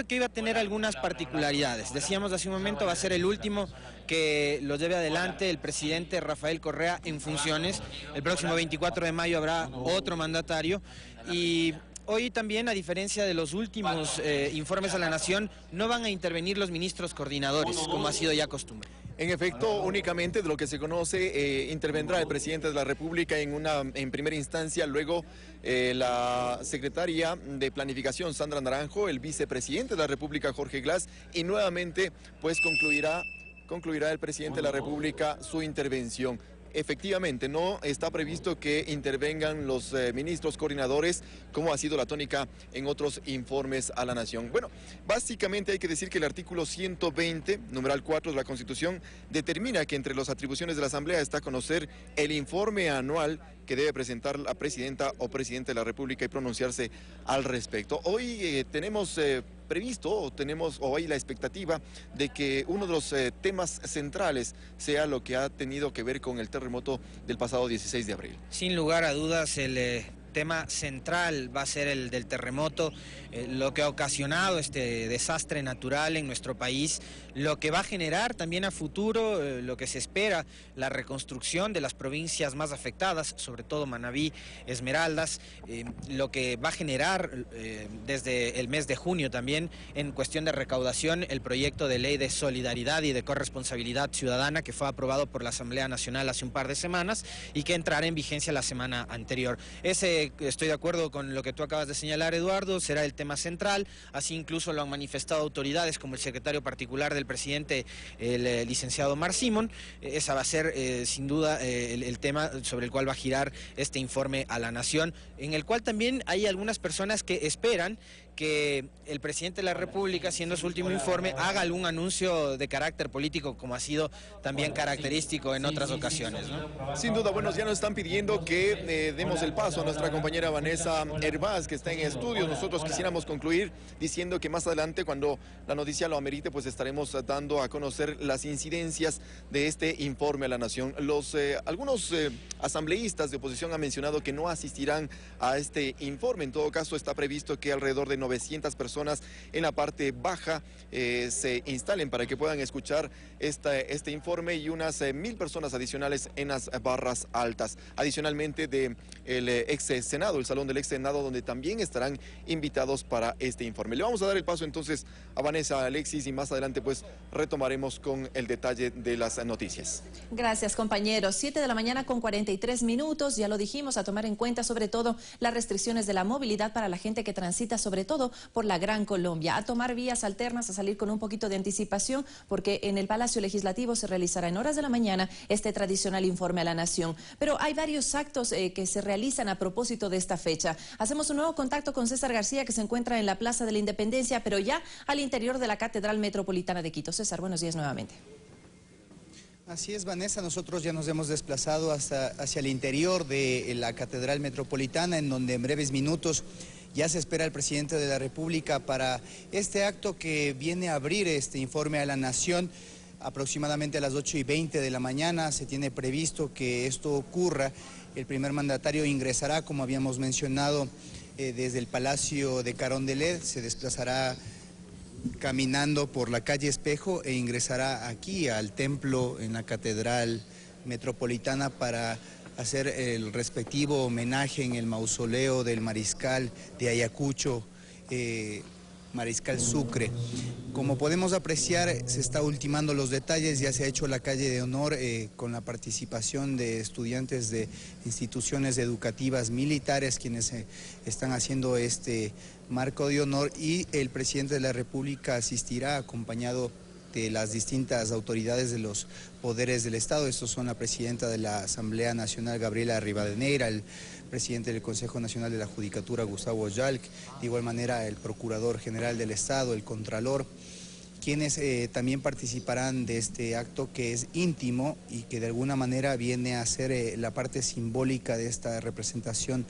que iba a tener algunas particularidades. Decíamos hace un momento, va a ser el último que lo lleve adelante el presidente Rafael Correa en funciones. El próximo 24 de mayo habrá otro mandatario y hoy también, a diferencia de los últimos informes a la Nación, no van a intervenir los ministros coordinadores, como ha sido ya costumbre. En efecto, únicamente de lo que se conoce, intervendrá el presidente de la República en primera instancia, luego la secretaria de Planificación, Sandra Naranjo, el vicepresidente de la República, Jorge Glass, y nuevamente pues concluirá el presidente de la República su intervención. Efectivamente, no está previsto que intervengan los ministros coordinadores, como ha sido la tónica en otros informes a la Nación. Bueno, básicamente hay que decir que el artículo 120, numeral 4 de la Constitución, determina que entre las atribuciones de la Asamblea está conocer el informe anual que debe presentar la presidenta o presidente de la República y pronunciarse al respecto. Hoy tenemos hay la expectativa de que uno de los temas centrales sea lo que ha tenido que ver con el terremoto del pasado 16 de abril. Sin lugar a dudas, el tema central va a ser el del terremoto, lo que ha ocasionado este desastre natural en nuestro país, lo que va a generar también a futuro, lo que se espera, la reconstrucción de las provincias más afectadas, sobre todo Manabí, Esmeraldas, lo que va a generar desde el mes de junio también en cuestión de recaudación el proyecto de ley de solidaridad y de corresponsabilidad ciudadana que fue aprobado por la Asamblea Nacional hace un par de semanas y que entrará en vigencia la semana anterior. Estoy de acuerdo con lo que tú acabas de señalar, Eduardo, será el tema central, así incluso lo han manifestado autoridades como el secretario particular del presidente, el licenciado Mar Simón. Esa va a ser sin duda el tema sobre el cual va a girar este informe a la Nación, en el cual también hay algunas personas que esperan que el presidente de la República, siendo su último informe, haga algún anuncio de carácter político, como ha sido también característico en otras ocasiones, ¿no? Sin duda, bueno, ya nos están pidiendo que demos el paso a nuestra compañera Vanessa Hervás, que está en estudios. Nosotros quisiéramos concluir diciendo que más adelante, cuando la noticia lo amerite, pues estaremos dando a conocer las incidencias de este informe a la Nación. Algunos asambleístas de oposición han mencionado que no asistirán a este informe. En todo caso, está previsto que alrededor de 900 personas en la parte baja se instalen para que puedan escuchar este informe y unas 1000 personas adicionales en las barras altas. Adicionalmente del ex Senado, el Salón del ex Senado, donde también estarán invitados para este informe. Le vamos a dar el paso entonces a Vanessa, Alexis, y más adelante pues retomaremos con el detalle de las noticias. Gracias, compañeros. 7 de la mañana con 43 minutos, ya lo dijimos, a tomar en cuenta sobre todo las restricciones de la movilidad para la gente que transita sobre todo por la Gran Colombia, a tomar vías alternas, a salir con un poquito de anticipación, porque en el Palacio Legislativo se realizará en horas de la mañana este tradicional informe a la Nación. Pero hay varios actos que se realizan a propósito de esta fecha. Hacemos un nuevo contacto con César García, que se encuentra en la Plaza de la Independencia, pero ya al interior de la Catedral Metropolitana de Quito. César, buenos días nuevamente. Así es, Vanessa, nosotros ya nos hemos desplazado hacia el interior de la Catedral Metropolitana, en donde en breves minutos ya se espera el presidente de la República para este acto que viene a abrir este informe a la Nación. Aproximadamente a las 8:20 de la mañana se tiene previsto que esto ocurra. El primer mandatario ingresará, como habíamos mencionado, desde el Palacio de Carondelet, se desplazará caminando por la calle Espejo e ingresará aquí al templo en la Catedral Metropolitana para hacer el respectivo homenaje en el mausoleo del mariscal de Ayacucho, Mariscal Sucre. Como podemos apreciar, se está ultimando los detalles, ya se ha hecho la calle de honor con la participación de estudiantes de instituciones educativas militares, quienes están haciendo este marco de honor, y el presidente de la República asistirá acompañado de las distintas autoridades de los poderes del Estado. Estos son la presidenta de la Asamblea Nacional, Gabriela Rivadeneira, el presidente del Consejo Nacional de la Judicatura, Gustavo Yalc, de igual manera el Procurador General del Estado, el Contralor, quienes también participarán de este acto que es íntimo y que de alguna manera viene a ser la parte simbólica de esta representación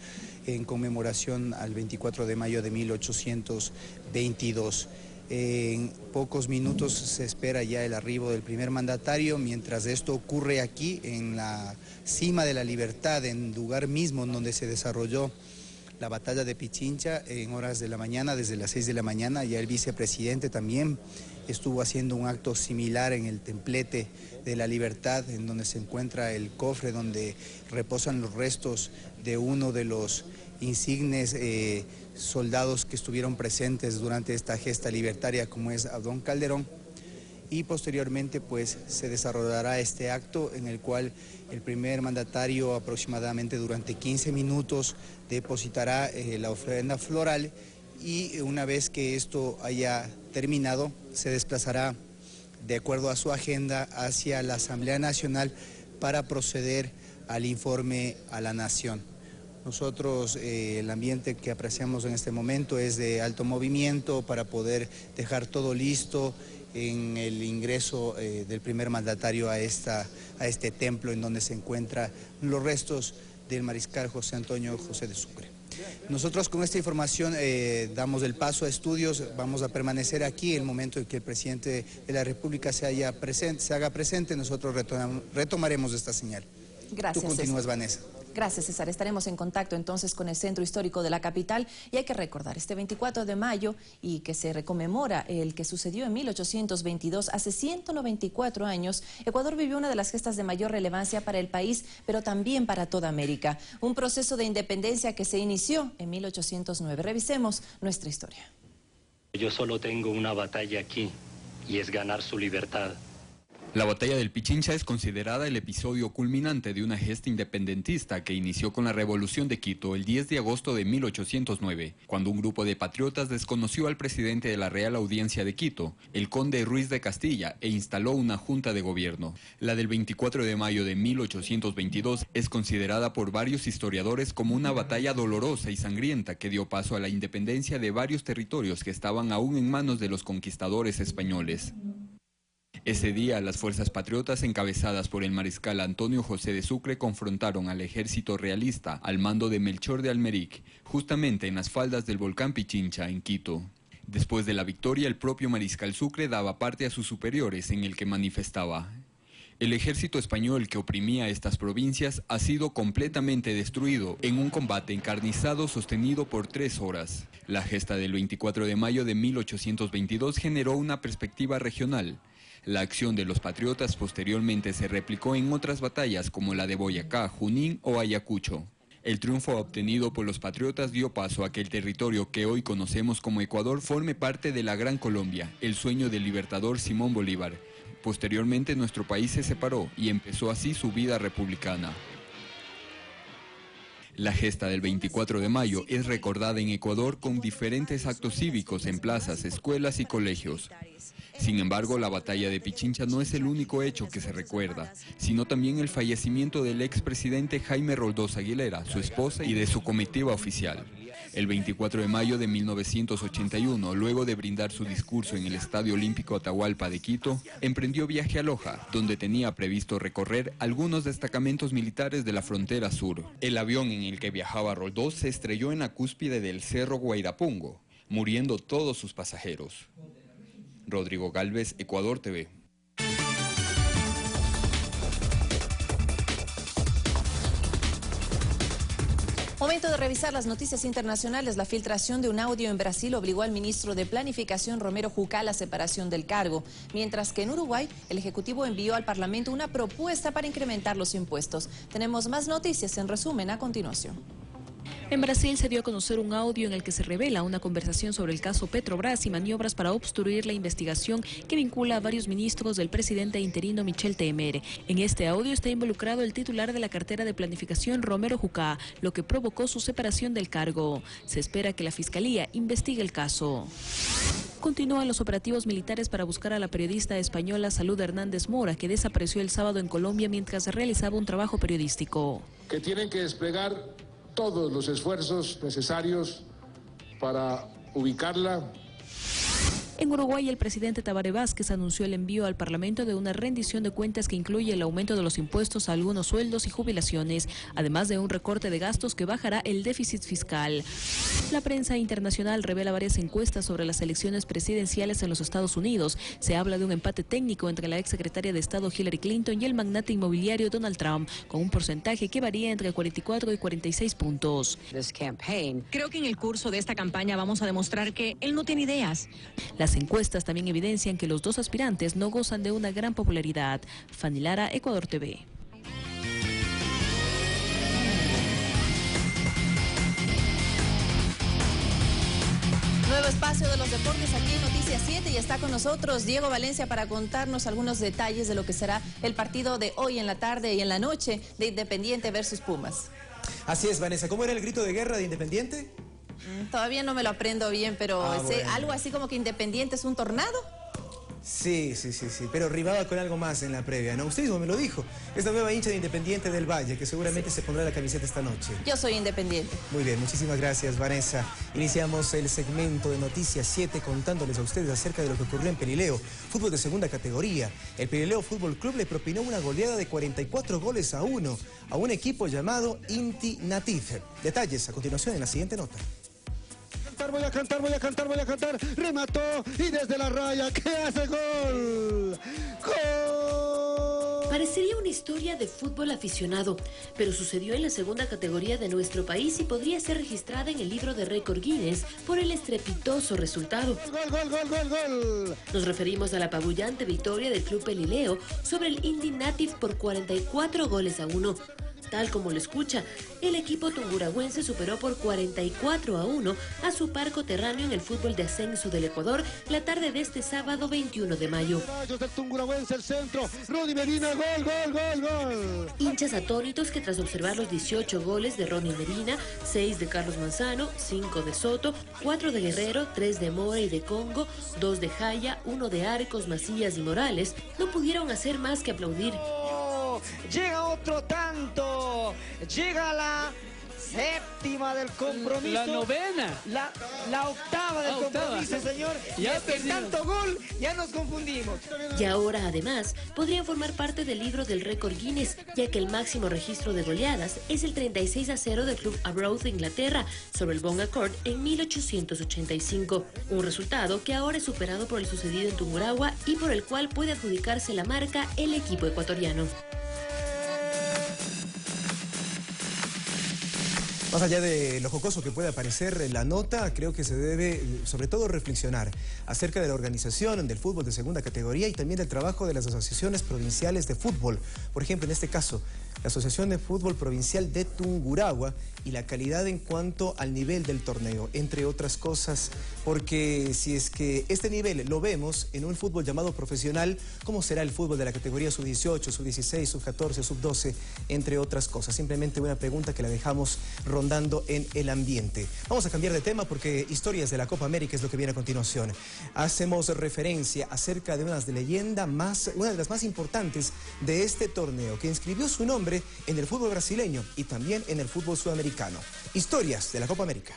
en conmemoración al 24 de mayo de 1822. En pocos minutos se espera ya el arribo del primer mandatario. Mientras esto ocurre aquí, en la cima de la Libertad, en el lugar mismo donde se desarrolló la batalla de Pichincha, en horas de la mañana, desde las 6 de la mañana, ya el vicepresidente también estuvo haciendo un acto similar en el templete de la Libertad, en donde se encuentra el cofre donde reposan los restos de uno de los insignes soldados que estuvieron presentes durante esta gesta libertaria, como es Abdón Calderón. Y posteriormente pues se desarrollará este acto en el cual el primer mandatario aproximadamente durante 15 minutos depositará la ofrenda floral, y una vez que esto haya terminado se desplazará de acuerdo a su agenda hacia la Asamblea Nacional para proceder al informe a la Nación. Nosotros el ambiente que apreciamos en este momento es de alto movimiento para poder dejar todo listo en el ingreso del primer mandatario a este templo en donde se encuentran los restos del mariscal José Antonio José de Sucre. Nosotros con esta información damos el paso a estudios. Vamos a permanecer aquí el momento en que el presidente de la República se haga presente. Nosotros retomaremos esta señal. Gracias. Tú continúas, Vanessa. Gracias, César. Estaremos en contacto entonces con el centro histórico de la capital, y hay que recordar, este 24 de mayo, y que se reconmemora el que sucedió en 1822, hace 194 años, Ecuador vivió una de las gestas de mayor relevancia para el país, pero también para toda América. Un proceso de independencia que se inició en 1809. Revisemos nuestra historia. Yo solo tengo una batalla aquí, y es ganar su libertad. La batalla del Pichincha es considerada el episodio culminante de una gesta independentista que inició con la Revolución de Quito el 10 de agosto de 1809, cuando un grupo de patriotas desconoció al presidente de la Real Audiencia de Quito, el conde Ruiz de Castilla, e instaló una junta de gobierno. La del 24 de mayo de 1822 es considerada por varios historiadores como una batalla dolorosa y sangrienta que dio paso a la independencia de varios territorios que estaban aún en manos de los conquistadores españoles. Ese día, las fuerzas patriotas encabezadas por el mariscal Antonio José de Sucre confrontaron al ejército realista al mando de Melchor de Almeric, justamente en las faldas del volcán Pichincha, en Quito. Después de la victoria, el propio mariscal Sucre daba parte a sus superiores, en el que manifestaba: el ejército español que oprimía estas provincias ha sido completamente destruido en un combate encarnizado sostenido por 3 horas. La gesta del 24 de mayo de 1822 generó una perspectiva regional. La acción de los patriotas posteriormente se replicó en otras batallas como la de Boyacá, Junín o Ayacucho. El triunfo obtenido por los patriotas dio paso a que el territorio que hoy conocemos como Ecuador forme parte de la Gran Colombia, el sueño del libertador Simón Bolívar. Posteriormente nuestro país se separó y empezó así su vida republicana. La gesta del 24 de mayo es recordada en Ecuador con diferentes actos cívicos en plazas, escuelas y colegios. Sin embargo, la batalla de Pichincha no es el único hecho que se recuerda, sino también el fallecimiento del expresidente Jaime Roldós Aguilera, su esposa y de su comitiva oficial. El 24 de mayo de 1981, luego de brindar su discurso en el Estadio Olímpico Atahualpa de Quito, emprendió viaje a Loja, donde tenía previsto recorrer algunos destacamentos militares de la frontera sur. El avión en el que viajaba Roldós se estrelló en la cúspide del Cerro Guairapungo, muriendo todos sus pasajeros. Rodrigo Galvez, Ecuador TV. Momento de revisar las noticias internacionales. La filtración de un audio en Brasil obligó al ministro de Planificación, Romero Jucá, a la separación del cargo, mientras que en Uruguay el Ejecutivo envió al Parlamento una propuesta para incrementar los impuestos. Tenemos más noticias en resumen a continuación. En Brasil se dio a conocer un audio en el que se revela una conversación sobre el caso Petrobras y maniobras para obstruir la investigación que vincula a varios ministros del presidente interino Michel Temer. En este audio está involucrado el titular de la cartera de planificación, Romero Jucá, lo que provocó su separación del cargo. Se espera que la Fiscalía investigue el caso. Continúan los operativos militares para buscar a la periodista española Salud Hernández Mora, que desapareció el sábado en Colombia mientras realizaba un trabajo periodístico. Que tienen que desplegar todos los esfuerzos necesarios para ubicarla. En Uruguay, el presidente Tabaré Vázquez anunció el envío al Parlamento de una rendición de cuentas que incluye el aumento de los impuestos a algunos sueldos y jubilaciones, además de un recorte de gastos que bajará el déficit fiscal. La prensa internacional revela varias encuestas sobre las elecciones presidenciales en los Estados Unidos. Se habla de un empate técnico entre la exsecretaria de Estado Hillary Clinton y el magnate inmobiliario Donald Trump, con un porcentaje que varía entre 44 y 46 puntos. Creo que en el curso de esta campaña vamos a demostrar que él no tiene ideas. Las encuestas también evidencian que los dos aspirantes no gozan de una gran popularidad. Fanny Lara, Ecuador TV. Nuevo espacio de los deportes aquí en Noticias 7 y está con nosotros Diego Valencia para contarnos algunos detalles de lo que será el partido de hoy en la tarde y en la noche de Independiente versus Pumas. Así es, Vanessa. ¿Cómo era el grito de guerra de Independiente? Todavía no me lo aprendo bien, pero bueno. Algo así como que Independiente es un tornado. Sí, pero rimaba con algo más en la previa, ¿no? Usted mismo me lo dijo. Es la nueva hincha de Independiente del Valle, que seguramente se pondrá la camiseta esta noche. Yo soy Independiente. Muy bien, muchísimas gracias, Vanessa. Iniciamos el segmento de Noticias 7 contándoles a ustedes acerca de lo que ocurrió en Pelileo, fútbol de segunda categoría. El Pelileo Fútbol Club le propinó una goleada de 44-1 a un equipo llamado Inti Natif. Detalles a continuación en la siguiente nota. Voy a cantar, remató y desde la raya, ¿qué hace? ¡Gol! ¡Gol! Parecería una historia de fútbol aficionado, pero sucedió en la segunda categoría de nuestro país y podría ser registrada en el libro de récord Guinness por el estrepitoso resultado. ¡Gol! Nos referimos a la apabullante victoria del Club Pelileo sobre el Inti Natif por 44-1. Tal como lo escucha, el equipo tungurahüense superó por 44-1 a su par coterráneo en el fútbol de ascenso del Ecuador la tarde de este sábado 21 de mayo. Del tungurahüense, el centro, Ronnie Medina, gol. Hinchas atónitos que tras observar los 18 goles de Ronnie Medina, 6 de Carlos Manzano, 5 de Soto, 4 de Guerrero, 3 de Mora y de Congo, 2 de Jaya, 1 de Arcos, Macías y Morales, no pudieron hacer más que aplaudir. Llega otro tanto, llega la séptima del compromiso. La novena. La octava del compromiso, señor. Ya tanto gol, ya nos confundimos. Y ahora, además, podrían formar parte del libro del récord Guinness, ya que el máximo registro de goleadas es el 36-0 del club Arbroath de Inglaterra sobre el Bon Accord en 1885. Un resultado que ahora es superado por el sucedido en Tungurahua y por el cual puede adjudicarse la marca el equipo ecuatoriano. Más allá de lo jocoso que pueda parecer la nota, creo que se debe sobre todo reflexionar acerca de la organización del fútbol de segunda categoría y también del trabajo de las asociaciones provinciales de fútbol. Por ejemplo, en este caso, la Asociación de Fútbol Provincial de Tungurahua y la calidad en cuanto al nivel del torneo, entre otras cosas, porque si es que este nivel lo vemos en un fútbol llamado profesional, ¿cómo será el fútbol de la categoría sub-18, sub-16, sub-14, sub-12, entre otras cosas? Simplemente una pregunta que la dejamos rondando en el ambiente. Vamos a cambiar de tema porque historias de la Copa América es lo que viene a continuación. Hacemos referencia acerca de una de las más importantes de este torneo, que inscribió su nombre en el fútbol brasileño y también en el fútbol sudamericano. Historias de la Copa América.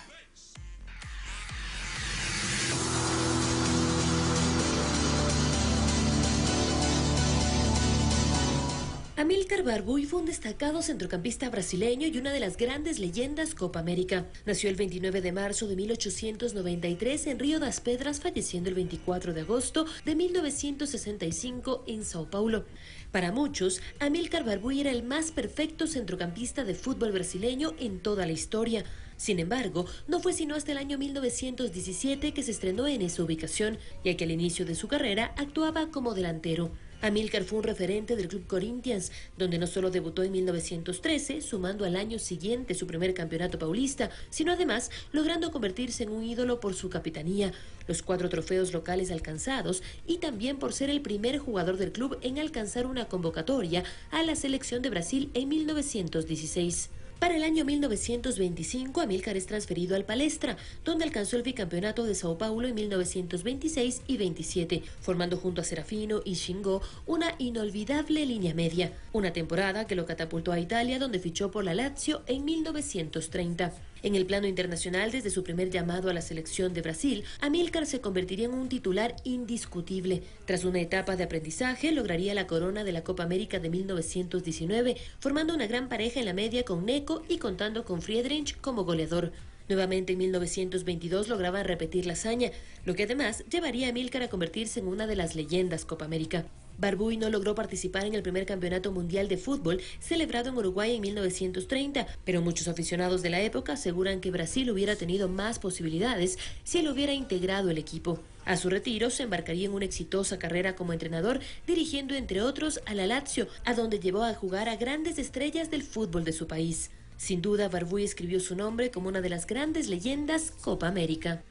Amílcar Barbuy fue un destacado centrocampista brasileño y una de las grandes leyendas Copa América. Nació el 29 de marzo de 1893 en Río das Pedras, falleciendo el 24 de agosto de 1965 en Sao Paulo. Para muchos, Amílcar Barbuy era el más perfecto centrocampista de fútbol brasileño en toda la historia. Sin embargo, no fue sino hasta el año 1917 que se estrenó en esa ubicación, ya que al inicio de su carrera actuaba como delantero. Amílcar fue un referente del Club Corinthians, donde no solo debutó en 1913, sumando al año siguiente su primer campeonato paulista, sino además logrando convertirse en un ídolo por su capitanía, los 4 trofeos locales alcanzados y también por ser el primer jugador del club en alcanzar una convocatoria a la selección de Brasil en 1916. Para el año 1925, Amílcar es transferido al Palestra, donde alcanzó el bicampeonato de Sao Paulo en 1926 y 27, formando junto a Serafino y Shingo una inolvidable línea media. Una temporada que lo catapultó a Italia, donde fichó por la Lazio en 1930. En el plano internacional, desde su primer llamado a la selección de Brasil, Amílcar se convertiría en un titular indiscutible. Tras una etapa de aprendizaje, lograría la corona de la Copa América de 1919, formando una gran pareja en la media con Neco y contando con Friedrich como goleador. Nuevamente en 1922 lograban repetir la hazaña, lo que además llevaría a Amílcar a convertirse en una de las leyendas Copa América. Barbuy no logró participar en el primer campeonato mundial de fútbol celebrado en Uruguay en 1930, pero muchos aficionados de la época aseguran que Brasil hubiera tenido más posibilidades si él hubiera integrado el equipo. A su retiro se embarcaría en una exitosa carrera como entrenador, dirigiendo entre otros a la Lazio, a donde llevó a jugar a grandes estrellas del fútbol de su país. Sin duda, Barbuy escribió su nombre como una de las grandes leyendas Copa América.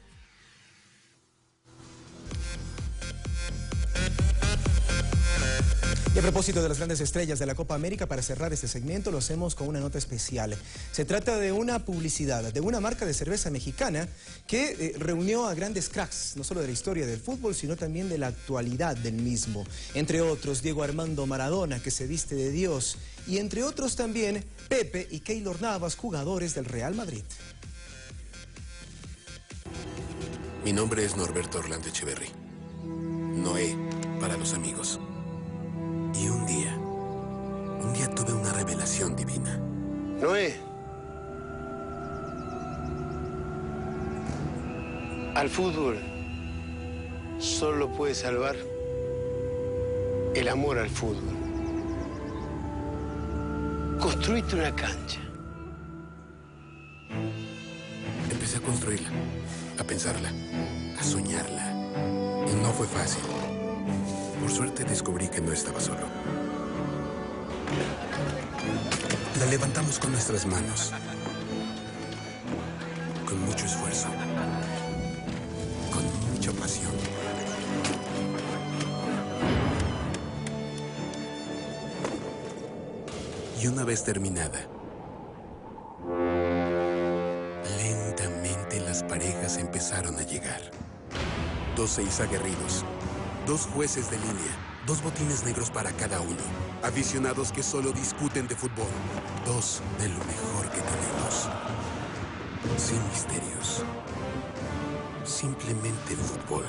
Y a propósito de las grandes estrellas de la Copa América, para cerrar este segmento lo hacemos con una nota especial. Se trata de una publicidad de una marca de cerveza mexicana que reunió a grandes cracks, no solo de la historia del fútbol, sino también de la actualidad del mismo. Entre otros, Diego Armando Maradona, que se viste de Dios, y entre otros también Pepe y Keylor Navas, jugadores del Real Madrid. Mi nombre es Norberto Orlando Echeverry. Noé para los amigos. Y un día tuve una revelación divina. Noé, al fútbol solo puede salvar el amor al fútbol. Construiste una cancha. Empecé a construirla, a pensarla, a soñarla. Y no fue fácil. Por suerte descubrí que no estaba solo. La levantamos con nuestras manos. Con mucho esfuerzo. Con mucha pasión. Y una vez terminada, lentamente las parejas empezaron a llegar. 2 6 aguerridos. 2 jueces de línea, 2 botines negros para cada uno. Aficionados que solo discuten de fútbol. 2 de lo mejor que tenemos. Sin misterios. Simplemente fútbol.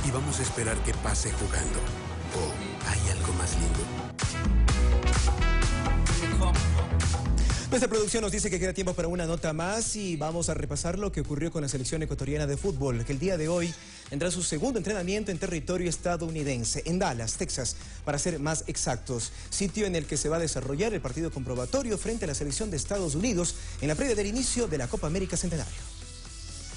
Y vamos a esperar que pase jugando. ¿O hay algo más lindo? Nuestra producción nos dice que queda tiempo para una nota más y vamos a repasar lo que ocurrió con la selección ecuatoriana de fútbol, que el día de hoy tendrá su segundo entrenamiento en territorio estadounidense, en Dallas, Texas, para ser más exactos, sitio en el que se va a desarrollar el partido comprobatorio frente a la selección de Estados Unidos en la previa del inicio de la Copa América Centenario.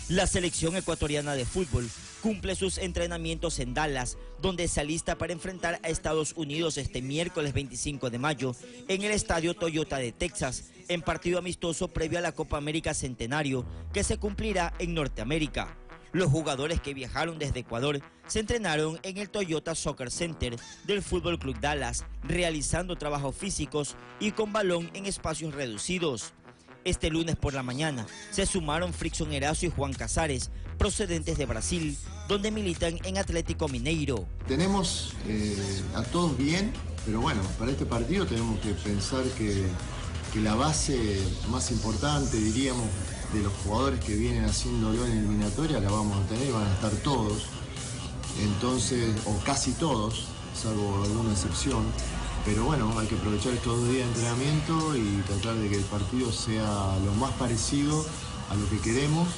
La selección ecuatoriana de fútbol cumple sus entrenamientos en Dallas, donde se alista para enfrentar a Estados Unidos este miércoles 25 de mayo en el Estadio Toyota de Texas, en partido amistoso previo a la Copa América Centenario, que se cumplirá en Norteamérica. Los jugadores que viajaron desde Ecuador se entrenaron en el Toyota Soccer Center del Fútbol Club Dallas, realizando trabajos físicos y con balón en espacios reducidos. Este lunes por la mañana se sumaron Frickson Erazo y Juan Casares, procedentes de Brasil, donde militan en Atlético Mineiro. Tenemos a todos bien, pero bueno, para este partido tenemos que pensar que la base más importante, diríamos, de los jugadores que vienen haciéndolo en eliminatoria la vamos a tener, van a estar todos. Entonces, o casi todos, salvo alguna excepción. Pero bueno, hay que aprovechar estos 2 días de entrenamiento y tratar de que el partido sea lo más parecido a lo que queremos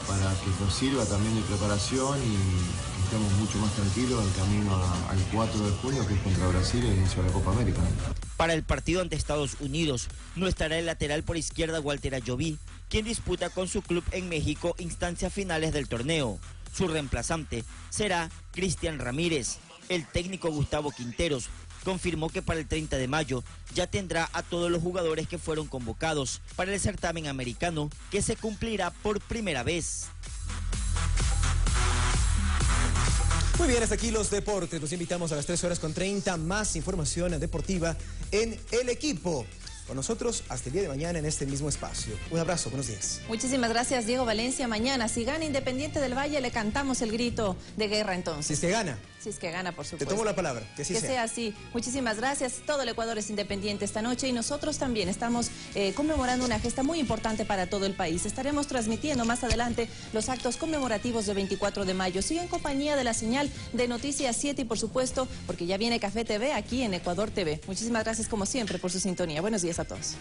para que nos sirva también de preparación y que estemos mucho más tranquilos en camino al 4 de junio, que es contra Brasil, el inicio de la Copa América. Para el partido ante Estados Unidos no estará el lateral por izquierda Walter Ayoví, quien disputa con su club en México instancias finales del torneo. Su reemplazante será Cristian Ramírez. El técnico Gustavo Quinteros confirmó que para el 30 de mayo ya tendrá a todos los jugadores que fueron convocados para el certamen americano, que se cumplirá por primera vez. Muy bien, hasta aquí los deportes. Los invitamos a las 13:30, más información deportiva en El Equipo. Con nosotros hasta el día de mañana en este mismo espacio. Un abrazo, buenos días. Muchísimas gracias, Diego Valencia. Mañana, si gana Independiente del Valle, le cantamos el grito de guerra entonces. Si es que gana. Si es que gana, por supuesto. Te tomo la palabra, que así sea. Que sea así. Muchísimas gracias. Todo el Ecuador es independiente esta noche y nosotros también estamos conmemorando una gesta muy importante para todo el país. Estaremos transmitiendo más adelante los actos conmemorativos del 24 de mayo. Sigue en compañía de la señal de Noticias 7 y por supuesto, porque ya viene Café TV aquí en Ecuador TV. Muchísimas gracias como siempre por su sintonía. Buenos días a todos.